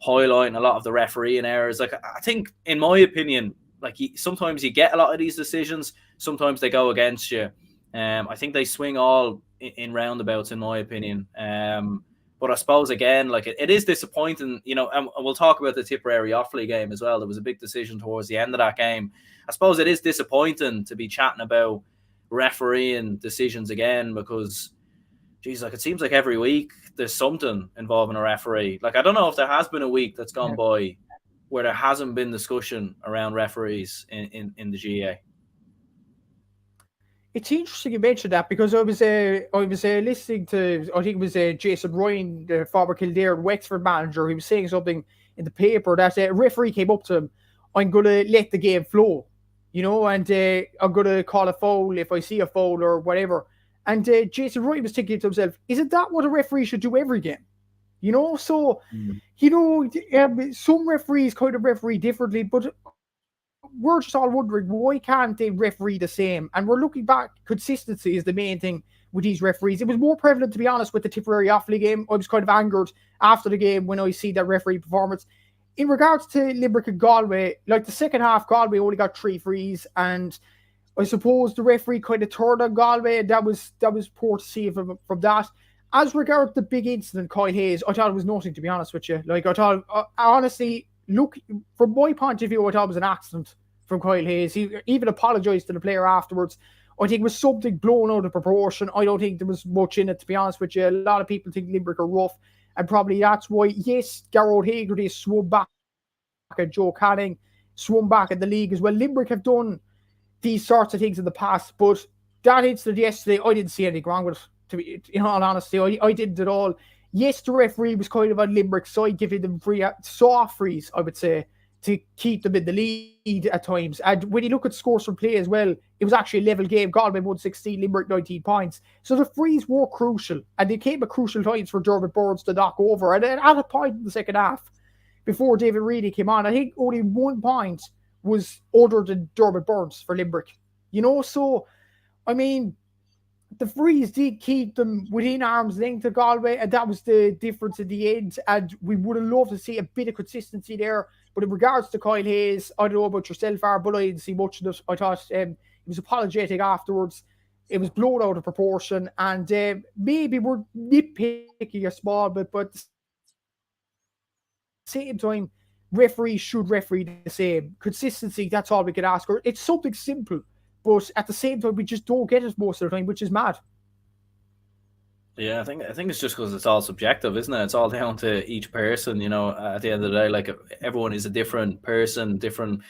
highlighting a lot of the refereeing errors. Like, I think, in my opinion, like, sometimes you get a lot of these decisions, sometimes they go against you. I think they swing all in roundabouts, in my opinion. But I suppose, again, like, it is disappointing, you know, and we'll talk about the Tipperary-Offaly game as well. There was a big decision towards the end of that game. I suppose it is disappointing to be chatting about refereeing decisions again, because, geez, like, it seems like every week there's something involving a referee. Like, I don't know if there has been a week that's gone by where there hasn't been discussion around referees in the GAA. It's interesting you mentioned that, because I was listening to, I think it was Jason Ryan, the former Kildare and Wexford manager. He was saying something in the paper that a referee came up to him, I'm going to let the game flow, you know, and I'm going to call a foul if I see a foul or whatever. And Jason Ryan was thinking to himself, isn't that what a referee should do every game? You know, so, you know, some referees kind of referee differently, but we're just all wondering, why can't they referee the same? And we're looking back, consistency is the main thing with these referees. It was more prevalent, to be honest, with the Tipperary-Offaly game. I was kind of angered after the game when I see that referee performance. In regards to Limerick and Galway, like, the second half, Galway only got 3 frees, and I suppose the referee kind of turned on Galway, and that was poor to see from that. As regards the big incident, Kyle Hayes, I thought it was nothing, to be honest with you. Like, I thought, honestly, look, from my point of view, I thought it was an accident from Kyle Hayes. He even apologised to the player afterwards. I think it was something blown out of proportion. I don't think there was much in it, to be honest with you. A lot of people think Limerick are rough, and probably that's why, yes, Garrod Haggerty swum back at Joe Canning, swum back at the league as well. Limerick have done these sorts of things in the past, but that incident yesterday, I didn't see anything wrong with it, to be, in all honesty. I didn't at all. Yes, the referee was kind of on Limerick's side, giving them soft frees, I would say, to keep them in the lead at times. And when you look at scores from play as well, it was actually a level game. Galway won 16, Limerick 19 points. So the frees were crucial, and they came at crucial times for Dermot Burns to knock over. And then at a point in the second half, before David Reedy came on, I think only 1 point was other than Dermot Burns for Limerick. You know, so, I mean, the frees did keep them within arm's length of Galway, and that was the difference in the end. And we would have loved to see a bit of consistency there. But in regards to Kyle Hayes, I don't know about yourself, but I didn't see much of it. I thought he was apologetic afterwards. It was blown out of proportion, and maybe we're nitpicking a small bit, but at the same time, referees should referee the same. Consistency, that's all we can ask for. It's something simple, but at the same time, we just don't get it most of the time, which is mad. Yeah, I think it's just because it's all subjective, isn't it? It's all down to each person, you know, at the end of the day. Like, everyone is a different person, different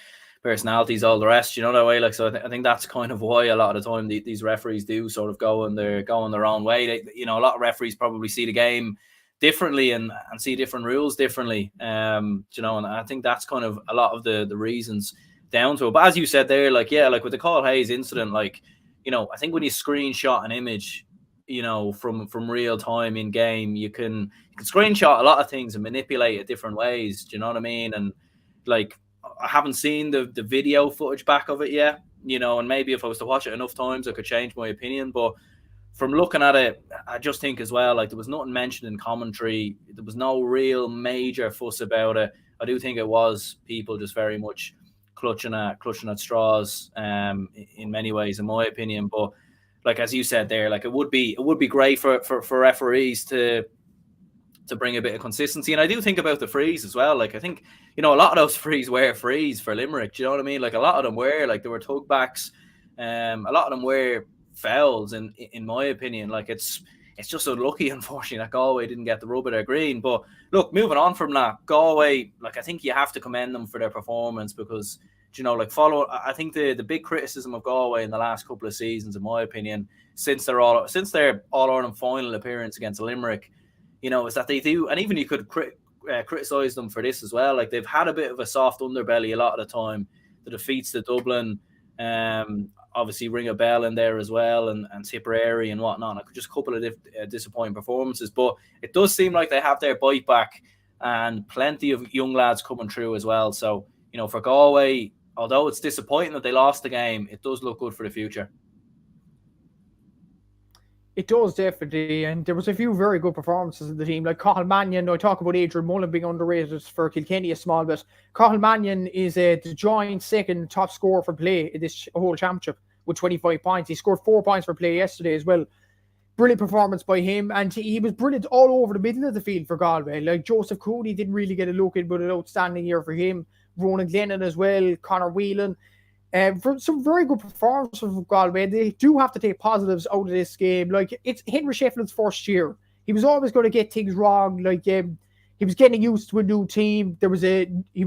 personalities, all the rest, you know, that way. Like, so I think that's kind of why a lot of the time these referees do sort of go in their own way. They, you know, a lot of referees probably see the game differently and see different rules differently. You know, and I think that's kind of a lot of the reasons down to it. But as you said there, like, yeah, like with the Carl Hayes incident, like, you know, I think when you screenshot an image, you know, from real time in game, you can screenshot a lot of things and manipulate it different ways. Do you know what I mean? And like, I haven't seen the video footage back of it yet, you know, and maybe if I was to watch it enough times, I could change my opinion. But from looking at it, I just think as well, like, there was nothing mentioned in commentary. There was no real major fuss about it. I do think it was people just very much clutching at straws in many ways, in my opinion. But like, as you said there, like, it would be great for referees to bring a bit of consistency. And I do think about the frees as well. Like, I think, you know, a lot of those frees were frees for Limerick. Do you know what I mean? Like, a lot of them were, like, there were tugbacks. A lot of them were fouls in my opinion. Like it's just unlucky, unfortunately, that Galway didn't get the rub of their green. But look, moving on from that, Galway, like I think you have to commend them for their performance because, like I think the big criticism of Galway in the last couple of seasons, in my opinion, since their All-Ireland final appearance against Limerick, is that they do, and even you could criticise them for this as well. Like they've had a bit of a soft underbelly a lot of the time. The defeats to Dublin, obviously ring a bell in there as well, and Tipperary and whatnot. Like just a couple of disappointing performances, but it does seem like they have their bite back and plenty of young lads coming through as well. So, for Galway, although it's disappointing that they lost the game, it does look good for the future. It does, definitely, and there was a few very good performances in the team, like Cathal Mannion. I talk about Adrian Mullen being underrated for Kilkenny a small bit. Cathal Mannion is the joint second top scorer for play in this whole championship with 25 points. He scored 4 points for play yesterday as well. Brilliant performance by him, and he was brilliant all over the middle of the field for Galway. Like Joseph Cooney didn't really get a look in, but an outstanding year for him. Ronan Glennon as well, Conor Whelan. For some very good performances from Galway. They do have to take positives out of this game. Like, it's Henry Shefflin's first year. He was always going to get things wrong. Like, he was getting used to a new team. He was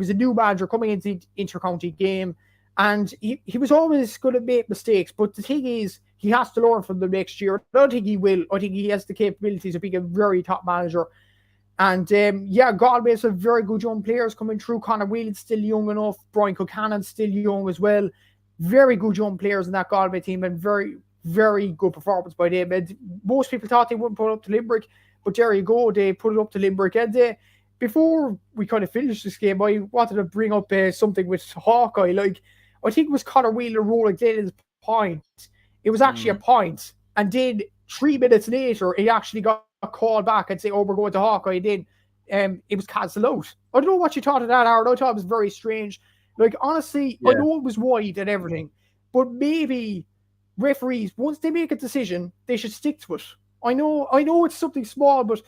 a new manager coming into the inter-county game, and he was always going to make mistakes. But the thing is, he has to learn from them next year. I don't think he will. I think he has the capabilities of being a very top manager. And Galway has some very good young players coming through. Conor Whelan's still young enough. Brian Kilcannon's still young as well. Very good young players in that Galway team, and very, very good performance by them. And most people thought they wouldn't put it up to Limerick, but there you go, they put it up to Limerick. And before we kind of finish this game, I wanted to bring up something with Hawkeye. Like, I think it was Conor Whelan rolling Glennon's point. It was actually a point, and then 3 minutes later, he actually got a call back and say, "Oh, we're going to Hawkeye." And then it was cancelled out. I don't know what you thought of that, Aaron. I thought it was very strange. Like, honestly, I know it was wide and everything, but maybe referees, once they make a decision, they should stick to it. I know it's something small, but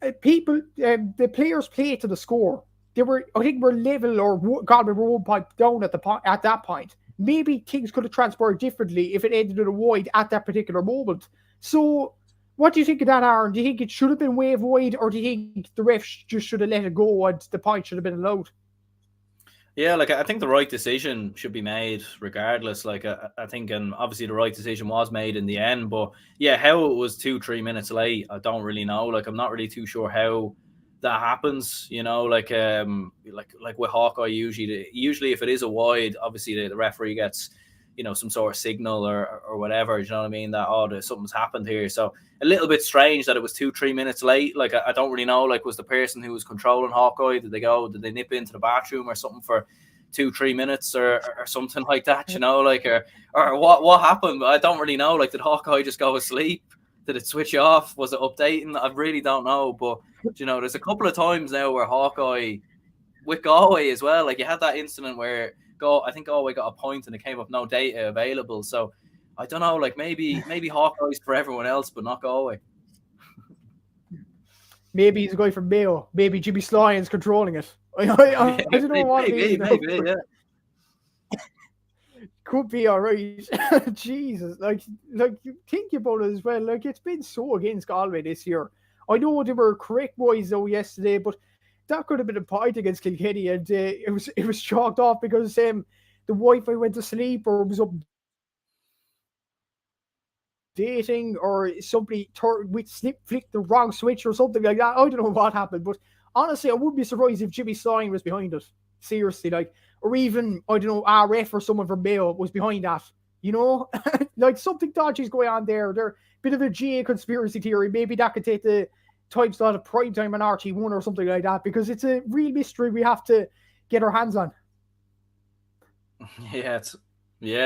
the players played to the score. I think we're level, or Galway were 1 point down at that point. Maybe things could have transpired differently if it ended in a wide at that particular moment. So, what do you think of that, Aaron? Do you think it should have been wave wide, or do you think the refs just should have let it go and the point should have been allowed? Yeah, like I think the right decision should be made regardless. Like I think, and obviously the right decision was made in the end. But yeah, how it was 2-3 minutes late, I don't really know. Like I'm not really too sure how that happens. Like with Hawkeye, usually if it is a wide, obviously the referee gets some sort of signal or whatever. You know what I mean? That something's happened here. So a little bit strange that it was 2-3 minutes late. Like I don't really know. Like was the person who was controlling Hawkeye? Did they nip into the bathroom or something for 2-3 minutes or something like that? Or what happened? I don't really know. Like did Hawkeye just go asleep? Did it switch off? Was it updating? I really don't know. But there's a couple of times now where Hawkeye with Galway as well. Like you had that incident where I think Galway got a point and it came up no data available. So I don't know, like maybe Hawkeye's for everyone else, but not Galway. Maybe he's a guy from Mayo. Maybe Jimmy Slyon's controlling it. I don't know what it is. Maybe, yeah. Could be all right. Jesus, like you think about it as well. Like it's been so against Galway this year. I know they were correct boys though yesterday, but that could have been a point against Kilkenny, and it was chalked off because the Wi-Fi went to sleep or was up dating, or somebody flicked the wrong switch or something like that. I don't know what happened, but honestly, I wouldn't be surprised if Jimmy Slime was behind it. Seriously, like, or even I don't know, RF or someone from Mayo was behind that. Like something dodgy's going on there. They're a bit of a GA conspiracy theory. Maybe that could take the time slot of prime time on RT1 or something like that, because it's a real mystery we have to get our hands on. Yeah,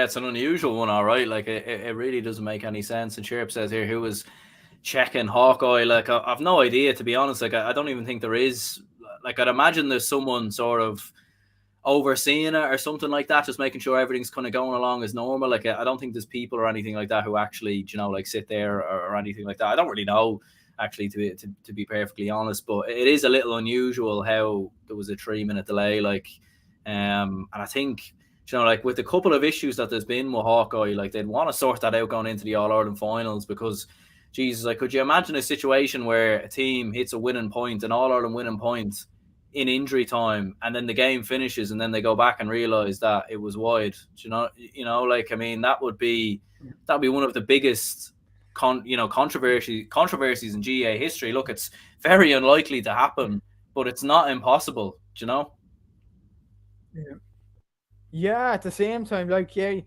it's an unusual one, all right. Like it really doesn't make any sense. And Sherp says here, who was checking Hawkeye? Like I've no idea, to be honest. Like I don't even think there is. Like I'd imagine there's someone sort of overseeing it or something like that, just making sure everything's kind of going along as normal. Like I don't think there's people or anything like that who actually like sit there or anything like that. I don't really know, actually, to be perfectly honest, but it is a little unusual how there was a 3-minute delay. Like and I think you know, like with a couple of issues that there's been with Hawkeye, like they'd want to sort that out going into the All-Ireland finals, because Jesus, like, could you imagine a situation where a team hits a winning point, an All-Ireland winning point in injury time, and then the game finishes, and then they go back and realize that it was wide? You know, like, I mean, that'd be one of the biggest controversies in GAA history. Look, it's very unlikely to happen, but it's not impossible. You know? Yeah. At the same time, like, yeah,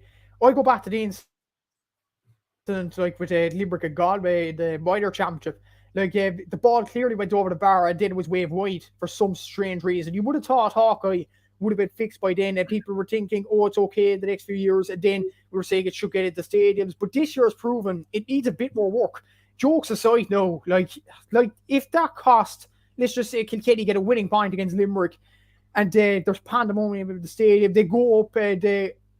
I go back to the incident like with Limerick and Galway, the minor championship. Like, the ball clearly went over the bar and then it was waved wide for some strange reason. You would have thought Hawkeye would have been fixed by then, and people were thinking, oh, it's okay the next few years, and then we were saying it should get into stadiums. But this year has proven it needs a bit more work. Jokes aside, no, like if that cost, let's just say Kilkenny get a winning point against Limerick, and there's pandemonium in the stadium, they go up,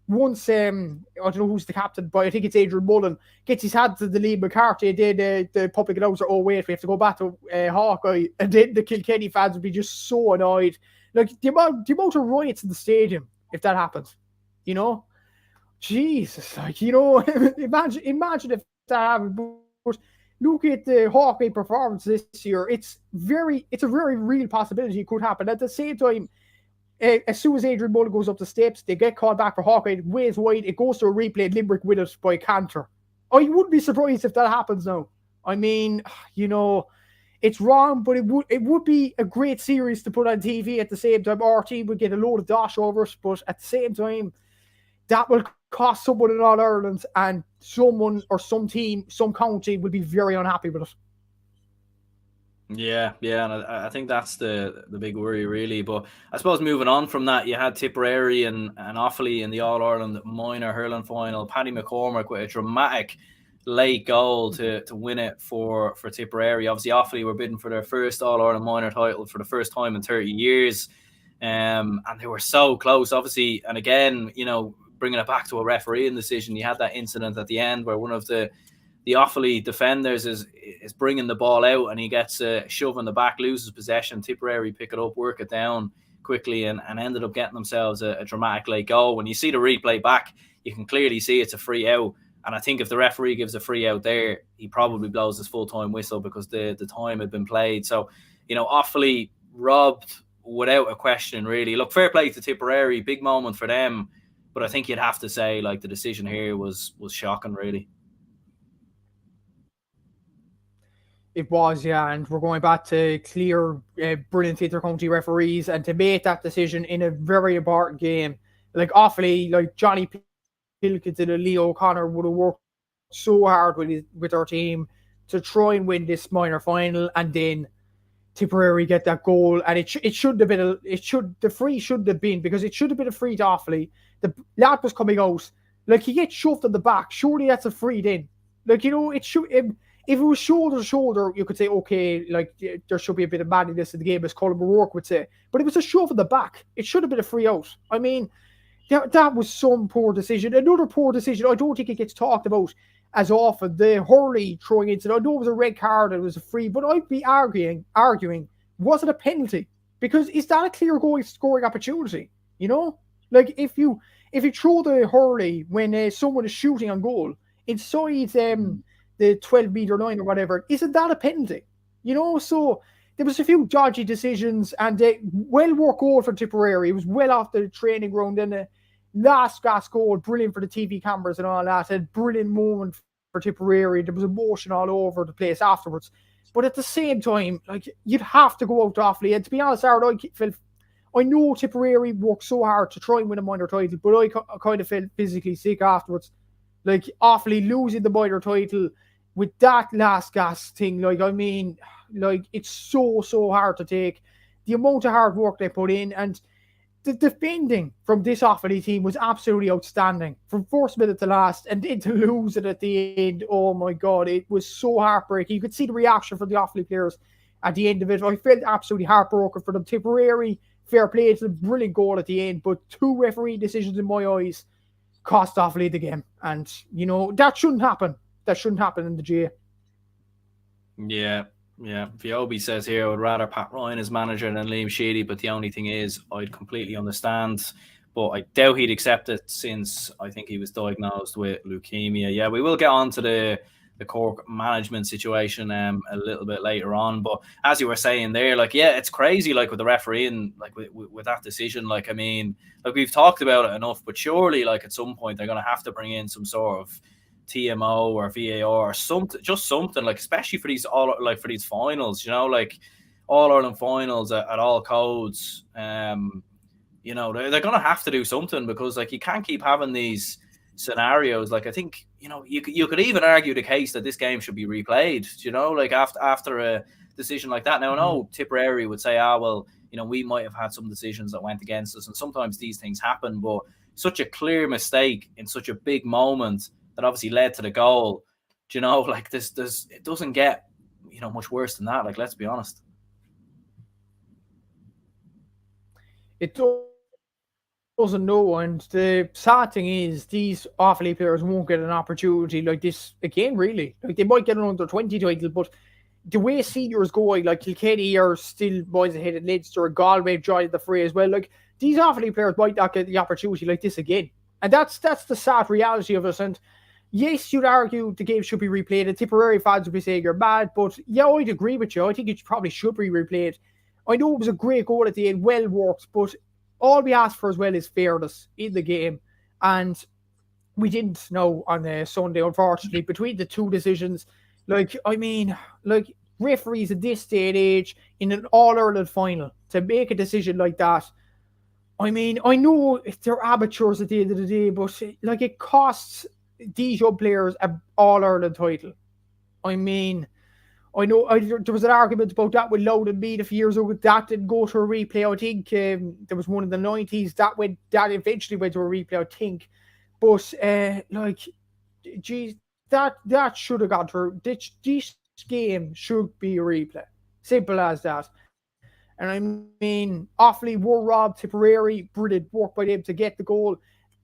once I don't know who's the captain, but I think it's Adrian Mullen, gets his hand to the Lee McCarthy, and then the public announcer, oh wait, we have to go back to Hawkeye, and then the Kilkenny fans would be just so annoyed. Like, the amount of riots in the stadium if that happens, you know? Jesus, like, you know, imagine if that happened. But look at the Hawkeye performance this year. It's a very real possibility it could happen. At the same time, as soon as Adrian Mullen goes up the steps, they get called back for Hawkeye, ways wide, it goes to a replay, Limerick with it by Cantor. I wouldn't be surprised if that happens now. I mean, you know, it's wrong, but it would be a great series to put on TV. At the same time, RT would get a load of dosh over it, but at the same time, that will cost someone in All Ireland, and someone or some team, some county will be very unhappy with it. Yeah, and I think that's the big worry, really. But I suppose moving on from that, you had Tipperary and Offaly in the All-Ireland minor hurling final. Paddy McCormack with a dramatic late goal to win it for Tipperary. Obviously, Offaly were bidding for their first All-Ireland minor title for the first time in 30 years. And they were so close, obviously. And again, you know, bringing it back to a refereeing decision, you had that incident at the end where one of the Offaly defenders is bringing the ball out, and he gets a shove in the back, loses possession. Tipperary pick it up, work it down quickly, and ended up getting themselves a dramatic late goal. When you see the replay back, you can clearly see it's a free out. And I think if the referee gives a free out there, he probably blows his full-time whistle because the time had been played. So, you know, Offaly robbed without a question, really. Look, fair play to Tipperary, big moment for them. But I think you'd have to say, like, the decision here was shocking, really. It was, yeah, and we're going back to clear, brilliant inter-county referees, and to make that decision in a very important game. Like, Offaly, like Johnny Pilkington and Leo O'Connor would have worked so hard with our team to try and win this minor final, and then Tipperary get that goal, and it should have been the free should have been, because it should have been a free to Offaly. The lad was coming out, like, he gets shoved in the back. Surely that's a free then. Like, you know, it should. If it was shoulder to shoulder, you could say, okay, like, there should be a bit of madness in the game, as Colin O'Rourke would say. But it was a shove in the back. It should have been a free out. I mean, that was some poor decision. Another poor decision, I don't think it gets talked about as often. The Hurley throwing incident, I know it was a red card and it was a free, but I'd be arguing, was it a penalty? Because is that a clear goal scoring opportunity? You know? Like, if you throw the Hurley when someone is shooting on goal inside the 12-meter line or whatever, isn't that a penalty? You know, so there was a few dodgy decisions, and well worked goal for Tipperary. It was well off the training ground, and the last goal, brilliant for the TV cameras and all that, a brilliant moment for Tipperary. There was emotion all over the place afterwards. But at the same time, like, you'd have to go out to Offaly, and to be honest, Aaron, I know Tipperary worked so hard to try and win a minor title, but I kind of felt physically sick afterwards. Like, Offaly losing the minor title with that last gas thing, like, I mean, like, it's so hard to take. The amount of hard work they put in, and the defending from this Offaly team was absolutely outstanding from first minute to last, and then to lose it at the end, oh my God, it was so heartbreaking. You could see the reaction from the Offaly players at the end of it. I felt absolutely heartbroken for them. Tipperary, fair play, it's a brilliant goal at the end, but two referee decisions in my eyes cost Offaly the game, and, you know, that shouldn't happen. That shouldn't happen in the GAA. Yeah. Viobi says here, I would rather Pat Ryan as manager than Liam Sheedy, but the only thing is, I'd completely understand but I doubt he'd accept it since I think he was diagnosed with leukemia. Yeah, we will get on to the Cork management situation a little bit later on. But as you were saying there, like, yeah, it's crazy, like with the refereeing, like with that decision. Like, I mean, like we've talked about it enough, but surely, like at some point, they're going to have to bring in some sort of TMO or VAR or something, just something, like especially for these for these finals, like All Ireland finals at all codes. They're going to have to do something, because like you can't keep having these scenarios. Like I think you could even argue the case that this game should be replayed. Like after a decision like that. Now I know Tipperary would say, well, we might have had some decisions that went against us, and sometimes these things happen. But such a clear mistake in such a big moment that obviously led to the goal. Like this, it doesn't get much worse than that. Like, let's be honest. It doesn't know, and the sad thing is these Offaly players won't get an opportunity like this again, really. Like, they might get an under-20 title, but the way seniors go, like Kilkenny are still boys ahead of Leinster, Galway joined the fray as well. Like, these Offaly players might not get the opportunity like this again, and that's the sad reality of it. And yes, you'd argue the game should be replayed, and Tipperary fans would be saying you're mad, but yeah, I'd agree with you. I think it probably should be replayed. I know it was a great goal at the end, well worked, but all we ask for as well is fairness in the game, and we didn't know on Sunday, unfortunately, between the two decisions. Like, I mean, like, referees at this day and age in an All-Ireland final to make a decision like that, I mean, I know they're amateurs at the end of the day, but like, it costs these young players an All-Ireland title. I mean, I know there was an argument about that with Loud and Mead a few years ago. That didn't go to a replay. I think there was one in the 90s that eventually went to a replay, I think. But like, geez, that should have gone through. This game should be a replay. Simple as that. And I mean, Offaly were robbed. Tipperary, brilliant work by them to get the goal.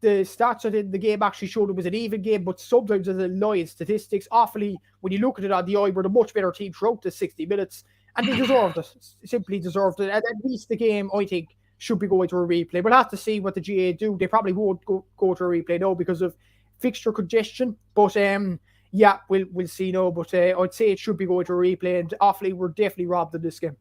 The stats in the game actually showed it was an even game, but sometimes there's a lie in statistics. Offaly, when you look at it on the eye, were the much better team throughout the 60 minutes, and they deserved it. Simply deserved it. And at least the game, I think, should be going to a replay. We'll have to see what the GAA do. They probably won't go to a replay now because of fixture congestion. But yeah, we'll see now. But I'd say it should be going to a replay, and Offaly were definitely robbed in this game.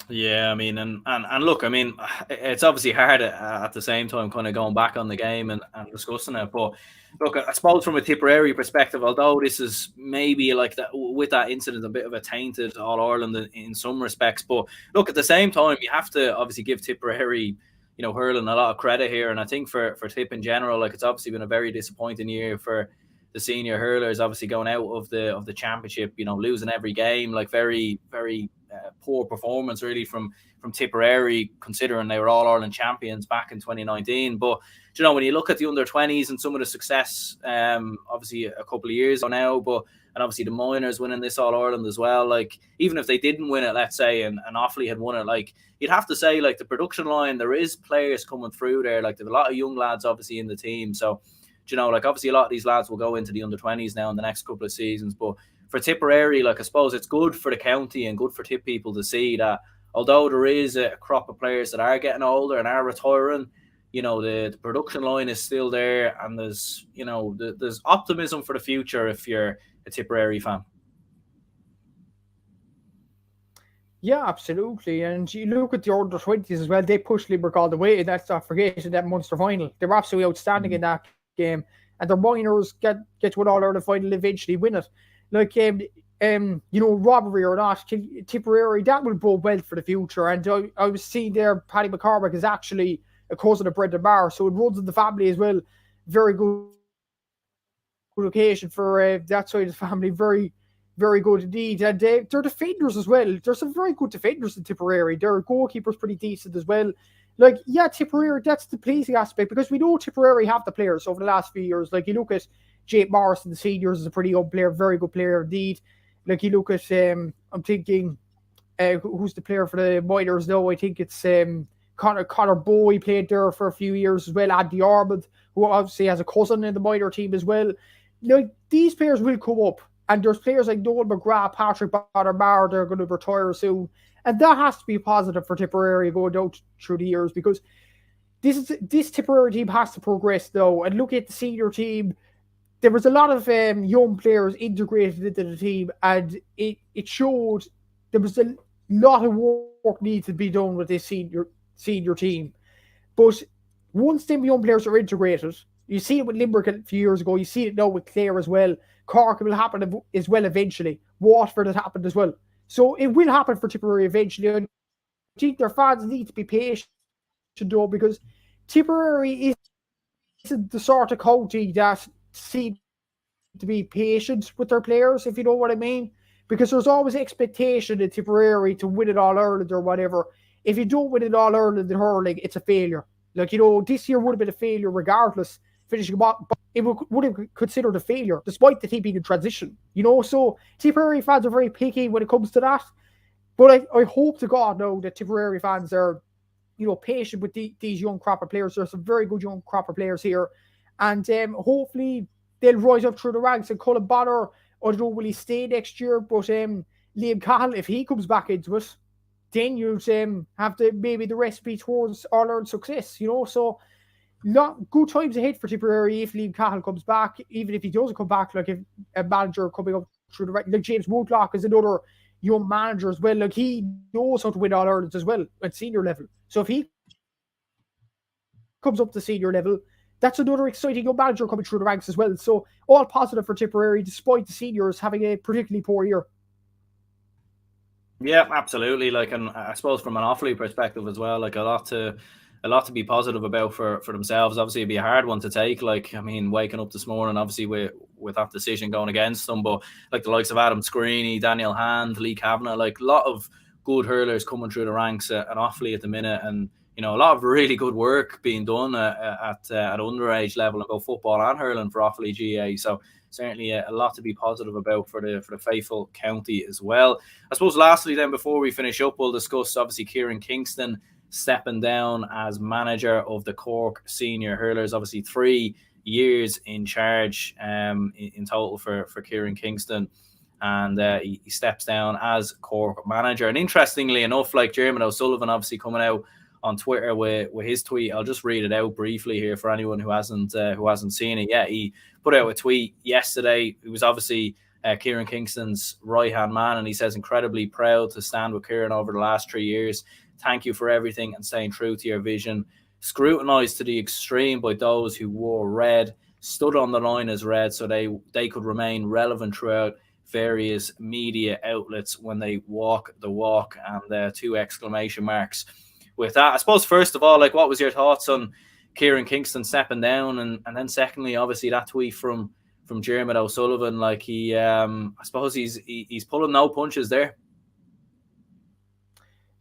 Yeah, I mean, and look, I mean, it's obviously hard at the same time kind of going back on the game and discussing it. But look, I suppose from a Tipperary perspective, although this is maybe like that with that incident, a bit of a tainted All Ireland in some respects. But look, at the same time, you have to obviously give Tipperary, hurling a lot of credit here. And I think for Tip in general, like, it's obviously been a very disappointing year for the senior hurlers, obviously going out of the championship, losing every game, like very, very poor performance really from Tipperary, considering they were All Ireland champions back in 2019. But when you look at the under-20s and some of the success, obviously a couple of years ago now, and obviously the minors winning this All Ireland as well, like, even if they didn't win it, let's say, and Offaly had won it, like, you'd have to say, like, the production line, there is players coming through there, like, there's a lot of young lads obviously in the team. So like, obviously a lot of these lads will go into the under-20s now in the next couple of seasons. But for Tipperary, like, I suppose it's good for the county and good for Tip people to see that although there is a crop of players that are getting older and are retiring, the production line is still there, and there's there's optimism for the future if you're a Tipperary fan. Yeah, absolutely. And you look at the under-20s as well, they pushed Limerick all the way, and that's not forgetting that Munster final. They were absolutely outstanding in that game, and their minors get to an All-Ireland final and eventually win it. Like, robbery or not, Tipperary, that will bode well for the future. And I was seeing there, Paddy McCormick is actually a cousin of Brendan Barr, so it runs in the family as well. Very good occasion for that side of the family. Very, very good indeed. And they're defenders as well. There's some very good defenders in Tipperary. Their goalkeeper's pretty decent as well. Like, yeah, Tipperary, that's the pleasing aspect, because we know Tipperary have the players over the last few years. Like, you look at Jake Morrison, the seniors, is a pretty young player, very good player indeed. Like, you look at, I'm thinking, who's the player for the minors now? I think it's Connor Bowie played there for a few years as well. Andy Armand, who obviously has a cousin in the minor team as well. Like, these players will come up, and there's players like Noel McGrath, Patrick Bottermar, they're going to retire soon. And that has to be positive for Tipperary going down through the years, because this Tipperary team has to progress though, and look at the senior team. There was a lot of young players integrated into the team, and it showed there was a lot of work needs to be done with this senior team. But once them young players are integrated, you see it with Limerick a few years ago. You see it now with Clare as well. Cork will happen as well eventually. Waterford has happened as well. So it will happen for Tipperary eventually. I think their fans need to be patient though, because Tipperary isn't the sort of county that seem to be patient with their players, if you know what I mean. Because there's always expectation in Tipperary to win it all Ireland or whatever. If you don't win it all Ireland in hurling, it's a failure. Like, this year would have been a failure regardless, finishing bottom, but it would have considered a failure, despite the team being in transition. So Tipperary fans are very picky when it comes to that. But I hope to God now that Tipperary fans are, patient with these young crop of players. There's some very good young crop of players here. And hopefully they'll rise up through the ranks. And Colin Bonner, I don't know, will he stay next year? But Liam Cahill, if he comes back into it, then you'd have maybe the recipe towards all-Ireland success, So not good times ahead for Tipperary if Liam Cahill comes back, even if he doesn't come back, like if a manager coming up through the right, like James Woodlock is another young manager as well. Like, he knows how to win all-Ireland as well at senior level. So if he comes up to senior level, that's another exciting young manager coming through the ranks as well. So all positive for Tipperary, despite the seniors having a particularly poor year. Yeah, absolutely. Like, and I suppose from an Offaly perspective as well, like a lot to be positive about for themselves. Obviously, it'd be a hard one to take. Like, I mean, waking up this morning, obviously with that decision going against them, but like the likes of Adam Screeney, Daniel Hand, Lee Kavanagh, like a lot of good hurlers coming through the ranks at Offaly at the minute, and a lot of really good work being done at underage level in both football and hurling for Offaly GAA. So certainly a lot to be positive about for the faithful county as well. I suppose lastly then, before we finish up, we'll discuss obviously Kieran Kingston stepping down as manager of the Cork senior hurlers. Obviously 3 years in charge in total for Kieran Kingston, and he steps down as Cork manager. And interestingly enough, like Jeremy O'Sullivan obviously coming out on Twitter with his tweet. I'll just read it out briefly here for anyone who hasn't seen it yet. He put out a tweet yesterday. It was obviously Kieran Kingston's right-hand man, and he says, "Incredibly proud to stand with Kieran over the last 3 years. Thank you for everything and staying true to your vision. Scrutinised to the extreme by those who wore red, stood on the line as red so they could remain relevant throughout various media outlets when they walk the walk," and 2 exclamation marks. With that, I suppose first of all, like, what was your thoughts on Kieran Kingston stepping down, and then secondly, obviously that tweet from Jeremy O'Sullivan, like he, I suppose he's pulling no punches there.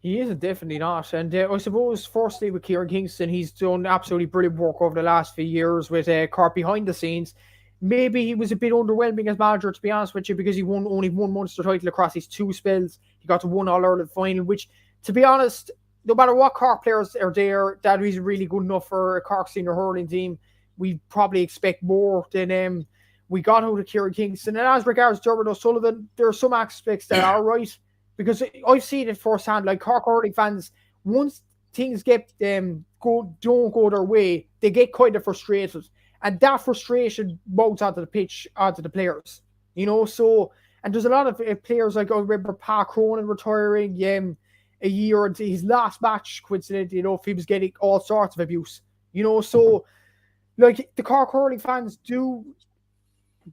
He is definitely not, and I suppose firstly with Kieran Kingston, he's done absolutely brilliant work over the last few years with Cork behind the scenes. Maybe he was a bit underwhelming as manager, to be honest with you, because he won only one Munster title across his 2 spells. He got to 1 All-Ireland final, which, to be honest, no matter what Cork players are there, that is really good enough for a Cork senior hurling team. We probably expect more than we got out of Kieran Kingston. And as regards Dermot O'Sullivan, there are some aspects that are right, because I've seen it firsthand. Like, Cork hurling fans, once things don't go their way, they get kind of frustrated, and that frustration mounts onto the pitch, onto the players. So, and there's a lot of players, like I remember Pat Cronin retiring a year into his last match, coincidentally enough, he was getting all sorts of abuse. So like, the Cork hurling fans do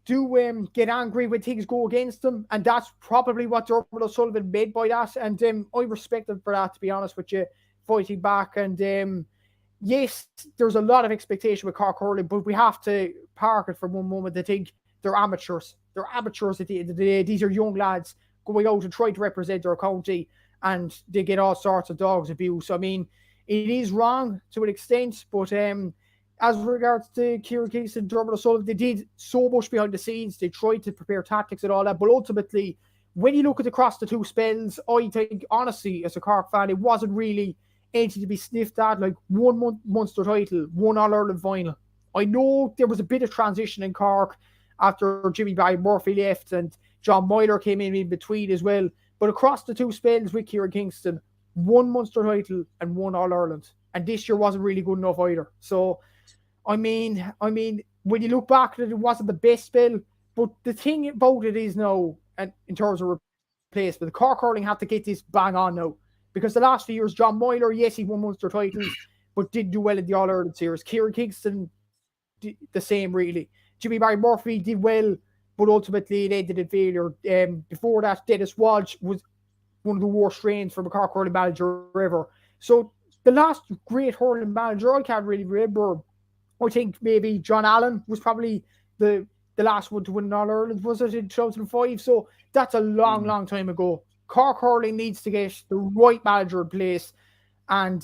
get angry when things go against them, and that's probably what Dermot O'Sullivan meant by that. And I respect him for that, to be honest with you, fighting back. And yes, there's a lot of expectation with Cork hurling, but we have to park it for one moment to think they're amateurs. They're amateurs at the end of the day. These are young lads going out and trying to represent their county, and they get all sorts of dogs abuse. I mean, it is wrong to an extent, but as regards to Kieran Kingston, Dermot O'Sullivan, they did so much behind the scenes. They tried to prepare tactics and all that, but ultimately, when you look at across the 2 spells, I think, honestly, as a Cork fan, it wasn't really anything to be sniffed at. Like, 1 Munster title, 1 All-Ireland final. I know there was a bit of transition in Cork after Jimmy Barry Murphy left, and John Moyler came in between as well. But across the 2 spells with Kieran Kingston, 1 Munster title and 1 All-Ireland. and this year wasn't really good enough either. So, I mean, when you look back at it, it wasn't the best spell. But the thing about it is now, and in terms of replacement, the Cork hurling have to get this bang on now, because the last few years, John Moyler, yes, he won Munster titles, but didn't do well in the All Ireland series. Kieran Kingston, the same really. Jimmy Barry Murphy did well, but ultimately it ended in failure. Before that, Dennis Walsh was one of the worst reigns from a Cork hurling manager ever. So the last great hurling manager, I can't really remember. I think maybe John Allen was probably the last one to win All Ireland, was it, in 2005? So that's a long time ago. Cork hurling needs to get the right manager in place. And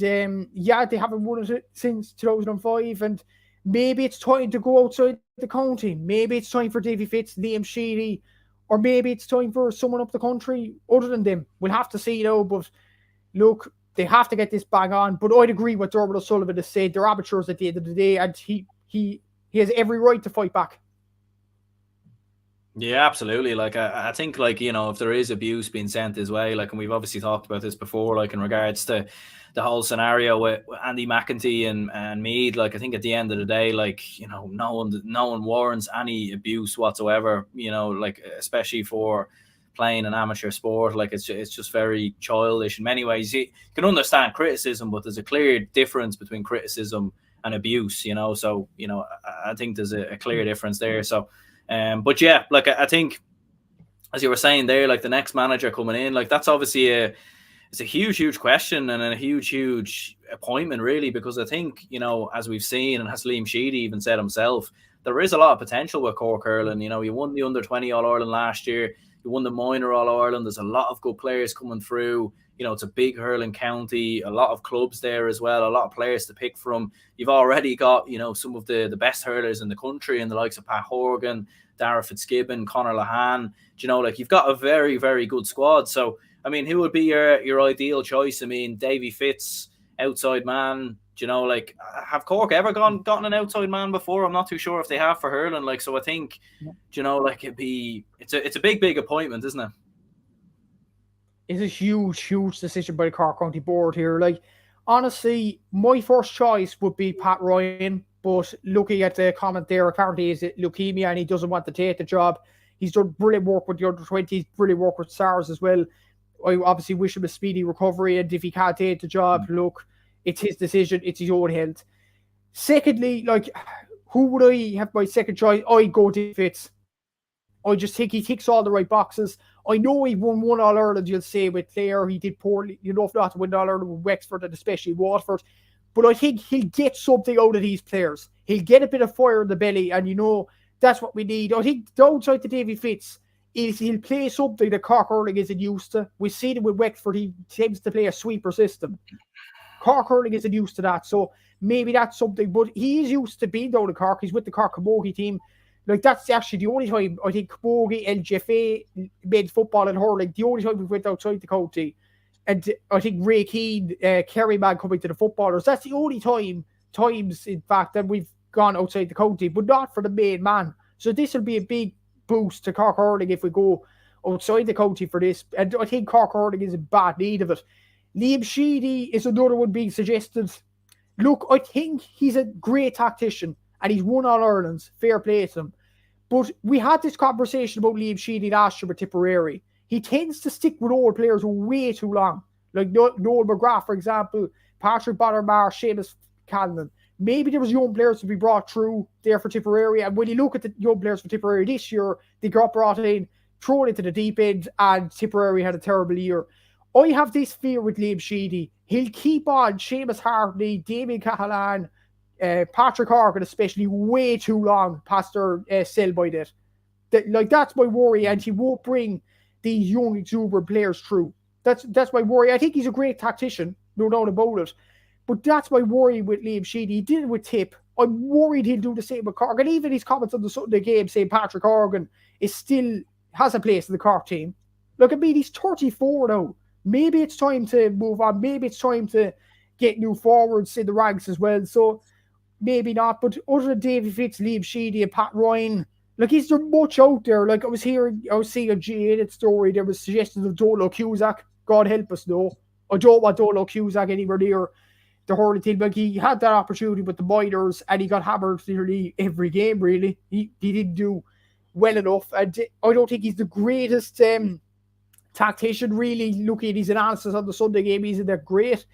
yeah, they haven't won it since 2005. And maybe it's time to go outside the county. Maybe it's time for Davy Fitz, Liam Sheedy, or maybe it's time for someone up the country other than them. We'll have to see, though. But look, they have to get this bang on. But I'd agree with Dermot O'Sullivan has said. They're amateurs at the end of the day, and he has every right to fight back. Yeah, absolutely. Like, I think, like, you know, if there is abuse being sent his way, like, and we've obviously talked about this before, like, in regards to the whole scenario with Andy McEntee and Mead, like, I think at the end of the day, like, you know, no one warrants any abuse whatsoever, you know, like, especially for playing an amateur sport. Like, it's just very childish in many ways. You can understand criticism, but there's a clear difference between criticism and abuse, you know. So, you know, I think there's a clear difference there. So, but yeah, like, I think, as you were saying there, like, the next manager coming in, like, that's obviously it's a huge question and a huge appointment, really, because I think, you know, as we've seen, and as Liam Sheedy even said himself, there is a lot of potential with Cork hurling. You know, you won the under-20 All-Ireland last year, you won the minor All-Ireland. There's a lot of good players coming through. You know, it's a big hurling county, a lot of clubs there as well, a lot of players to pick from. You've already got, you know, some of the best hurlers in the country, and the likes of Pat Horgan, Dara Fitzgibbon, Conor Lahan. You know, like, you've got a very good squad. So, I mean, who would be your ideal choice? I mean, Davy Fitz, outside man. You know, like, have Cork ever gotten an outside man before? I'm not too sure if they have for hurling. Like, so I think, you know, like, it's a big appointment, isn't it? It's a huge decision by the Cork County Board here. Like, honestly, my first choice would be Pat Ryan, but looking at the comment there, apparently he's leukemia and he doesn't want to take the job. He's done brilliant work with the under-20s, brilliant work with Stars as well. I obviously wish him a speedy recovery, and if he can't take the job, look, it's his decision, it's his own health. Secondly, like, who would I have my second choice? I'd go Davy Fitz. I just think he ticks all the right boxes. I know he won one All-Ireland, you'll say, with Clare. He did poorly, you know, if not to win All-Ireland with Wexford and especially Waterford. But I think he'll get something out of these players. He'll get a bit of fire in the belly, and, you know, that's what we need. I think downside to Davy Fitz is he'll play something that Cork hurling isn't used to. We've seen it with Wexford. He tends to play a sweeper system. Cork hurling isn't used to that, so maybe that's something. But he is used to being down in Cork. He's with the Cork Camogie team. Like, that's actually the only time I think Camogie, LGFA, men's football and hurling, the only time we went outside the county. And I think Ray Keane, Kerryman coming to the footballers, that's the only times, in fact, that we've gone outside the county, but not for the main man. So this will be a big boost to Cork hurling if we go outside the county for this. And I think Cork hurling is in bad need of it. Liam Sheedy is another one being suggested. Look, I think he's a great tactician, and he's won All Irelands. Fair play to him. But we had this conversation about Liam Sheedy last year with Tipperary. He tends to stick with old players way too long. Like Noel McGrath, for example, Patrick Bonner-Marr, Seamus Callan. Maybe there was young players to be brought through there for Tipperary. And when you look at the young players for Tipperary this year, they got brought in, thrown into the deep end, and Tipperary had a terrible year. I have this fear with Liam Sheedy. He'll keep on Seamus Hartney, Damien Cahalane, Patrick Horgan especially, way too long past their sell-by date. That's my worry, and he won't bring these young, exuberant players through. That's my worry. I think he's a great tactician, no doubt about it. But that's my worry with Liam Sheedy. He did it with Tip. I'm worried he'll do the same with Cork. And even his comments on the Sunday game saying Patrick Horgan still has a place in the Cork team. Look, I mean, he's 34 now. Maybe it's time to move on. Maybe it's time to get new forwards in the ranks as well. So maybe not. But other than Davy Fitz, Liam Sheedy, and Pat Ryan, like, is there much out there? Like, I was seeing a GA story. There was suggestions of Dolo Cusack. God help us, no. I don't want Dolo Cusack anywhere near the hurling team. Like, he had that opportunity with the minors, and he got hammered nearly every game, really. He didn't do well enough, and I don't think he's the greatest tactician, really. Looking at his analysis on the Sunday game, he's in there great.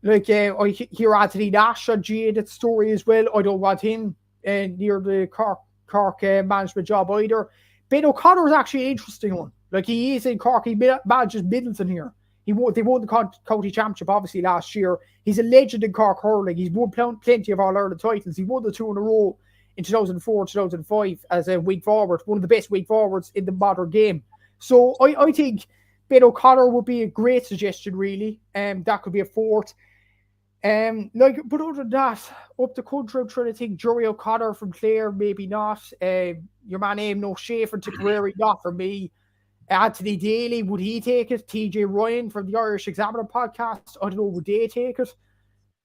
Like, I hear Anthony Nash on GAA that story as well. I don't want him near the Cork management job either. Ben O'Connor is actually an interesting one. Like, he is in Cork. He manages Middleton here. They won the county championship, obviously, last year. He's a legend in Cork hurling. He's won plenty of All-Ireland titles. He won the 2 in a row in 2004, 2005 as a wing forward, one of the best wing forwards in the modern game. So I think Ben O'Connor would be a great suggestion, really. That could be a fourth. But other than that, up the country, I'm trying to think. Joey O'Connor from Clare, maybe not. Your man Aim No Shea from Tipperary, not for me. Anthony Daly, would he take it? TJ Ryan from the Irish Examiner podcast, I don't know, would they take it?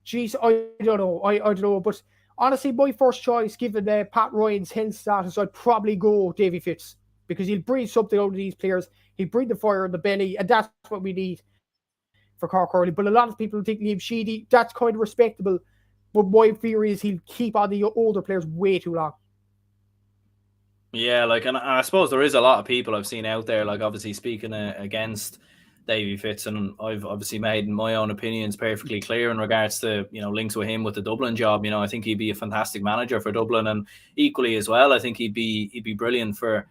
Jeez, I don't know. I don't know. But honestly, my first choice, given Pat Ryan's health status, I'd probably go Davy Fitz, because he'll breathe something out of these players. He'll bring the fire in the belly, and that's what we need for Cork hurling. But a lot of people think Liam Sheedy, that's kind of respectable. But my theory is he'll keep on the older players way too long. Yeah, like, and I suppose there is a lot of people I've seen out there, like, obviously speaking against Davy Fitz, and I've obviously made my own opinions perfectly clear in regards to, links with him with the Dublin job. I think he'd be a fantastic manager for Dublin, and equally as well, I think he'd be brilliant for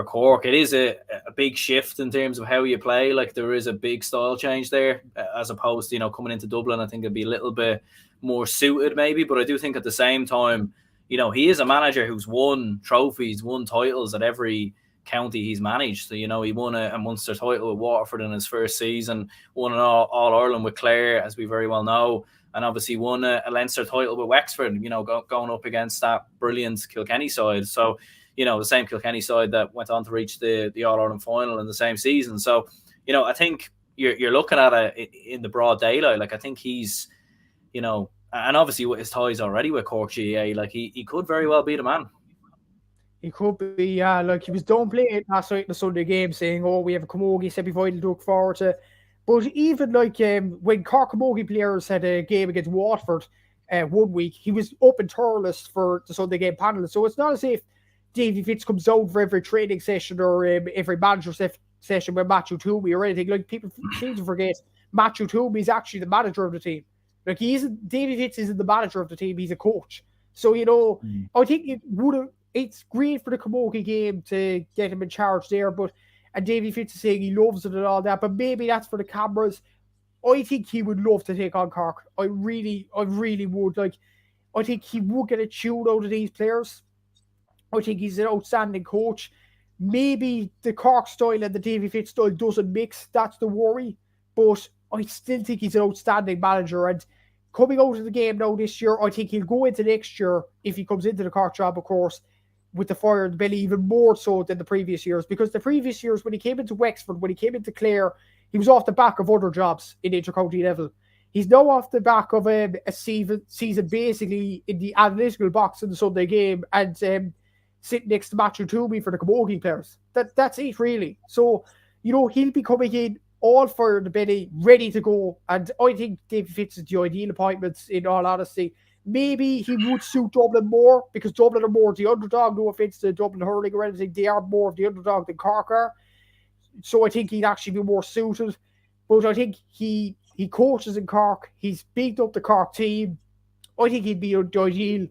Cork. It is a big shift in terms of how you play. Like, there is a big style change there, as opposed to, coming into Dublin. I think it'd be a little bit more suited maybe, but I do think at the same time, he is a manager who's won trophies, won titles at every county he's managed. So, he won a Munster title with Waterford in his first season, won an All-Ireland with Clare, as we very well know, and obviously won a Leinster title with Wexford, going up against that brilliant Kilkenny side. So, the same Kilkenny side that went on to reach the All-Ireland final in the same season. So, I think you're looking at it in the broad daylight. Like, I think he's, and obviously with his ties already with Cork GAA, like, he could very well be the man. He could be, like, he was downplaying it last night in the Sunday game, saying, oh, we have a Camogie semi-final to look forward to. But even, like, when Cork Camogie players had a game against Waterford 1 week, he was up and tireless for the Sunday game panel. So it's not as if Davy Fitz comes out for every training session or every manager session with Matthew Toomey or anything. Like, people seem to forget Matthew Toomey is actually the manager of the team. Like, Davy Fitz isn't the manager of the team, he's a coach. So, I think it's great for the Camogie game to get him in charge there, and Davy Fitz is saying he loves it and all that, but maybe that's for the cameras. I think he would love to take on Cork. I really would. Like, I think he would get a tune out of these players. I think he's an outstanding coach. Maybe the Cork style and the Davy Fitz style doesn't mix. That's the worry. But I still think he's an outstanding manager. And coming out of the game now this year, I think he'll go into next year, if he comes into the Cork job, of course, with the fire in the belly, even more so than the previous years. Because the previous years, when he came into Wexford, when he came into Clare, he was off the back of other jobs in intercounty level. He's now off the back of a season basically in the analytical box in the Sunday game, and sitting next to Matthew Toomey for the Camogie players. That's it, really. So, he'll be coming in all fire in the belly, ready to go. And I think Davy Fitz is the ideal appointment, in all honesty. Maybe he would suit Dublin more, because Dublin are more the underdog. No offense to Dublin hurling or anything. They are more of the underdog than Cork are. So I think he'd actually be more suited. But I think he coaches in Cork. He's beaten up the Cork team. I think he'd be the ideal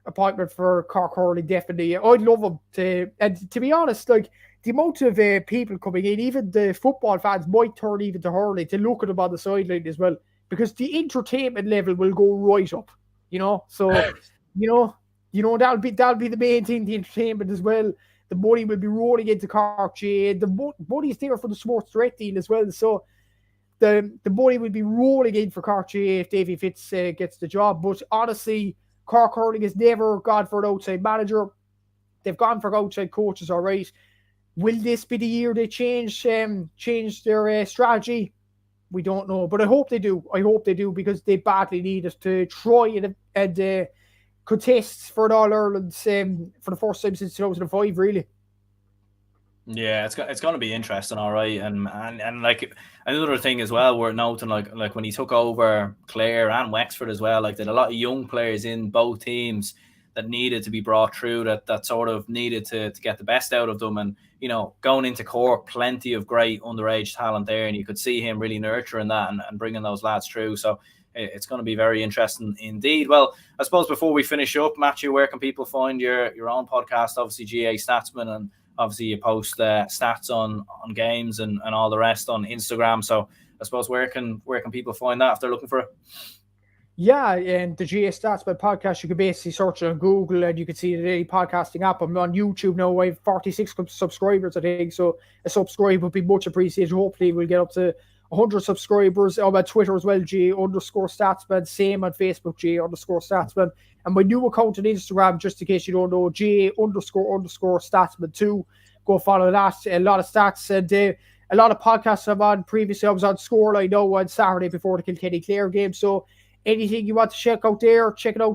appointment for Cork hurling, definitely. I'd love him and to be honest, like, the amount of people coming in, even the football fans might turn even to hurling to look at him on the sideline as well, because the entertainment level will go right up, So, that'll be the main thing, the entertainment as well. The money will be rolling into Cork GAA. The money's there for the Sports Direct deal as well. So the money will be rolling in for Cork GAA if Davy Fitz gets the job. But honestly, Cork hurling has never gone for an outside manager. They've gone for outside coaches, all right. Will this be the year they change their strategy? We don't know, but I hope they do. Because they badly need us to try and contest for an All-Ireland for the first time since 2005, really. Yeah, it's going to be interesting, all right, and like another thing as well, worth noting, like when he took over Clare and Wexford as well, like there a lot of young players in both teams that needed to be brought through, that sort of needed to get the best out of them, and going into Cork, plenty of great underage talent there, and you could see him really nurturing that and bringing those lads through. So it's going to be very interesting indeed. Well, I suppose before we finish up, Matthew, where can people find your own podcast? Obviously, GAA Statsman, and obviously you post stats on games and all the rest on Instagram. So I suppose where can people find that if they're looking for it? Yeah, and the GAA Statsman podcast, you can basically search it on Google and you can see the daily podcasting app. I'm on YouTube now. I have 46 subscribers, I think. So a subscribe would be much appreciated. Hopefully we'll get up to 100 subscribers. I'm on Twitter as well, GA_Statsman. Same on Facebook, GA_Statsman. And my new account on Instagram, just in case you don't know, GA__Statsman 2. Go follow that. A lot of stats and a lot of podcasts I'm on. Previously, I was on Scoreline now on Saturday before the Kilkenny Clare game. So anything you want to check it out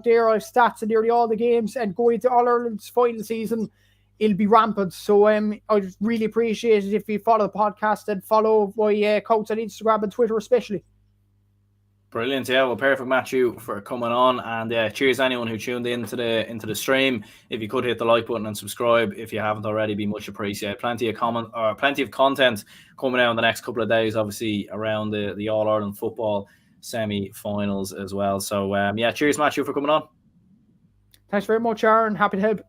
there. I have stats in nearly all the games, and going into All Ireland's final season, it'll be rampant. So I'd really appreciate it if you follow the podcast and follow my accounts on Instagram and Twitter especially. Brilliant, yeah. Well, perfect, Matthew, for coming on, and cheers anyone who tuned into the stream. If you could hit the like button and subscribe if you haven't already, be much appreciated. Plenty of content coming out in the next couple of days, obviously around the All Ireland football semi-finals as well. So cheers, Matthew, for coming on. Thanks very much, Aaron. Happy to help.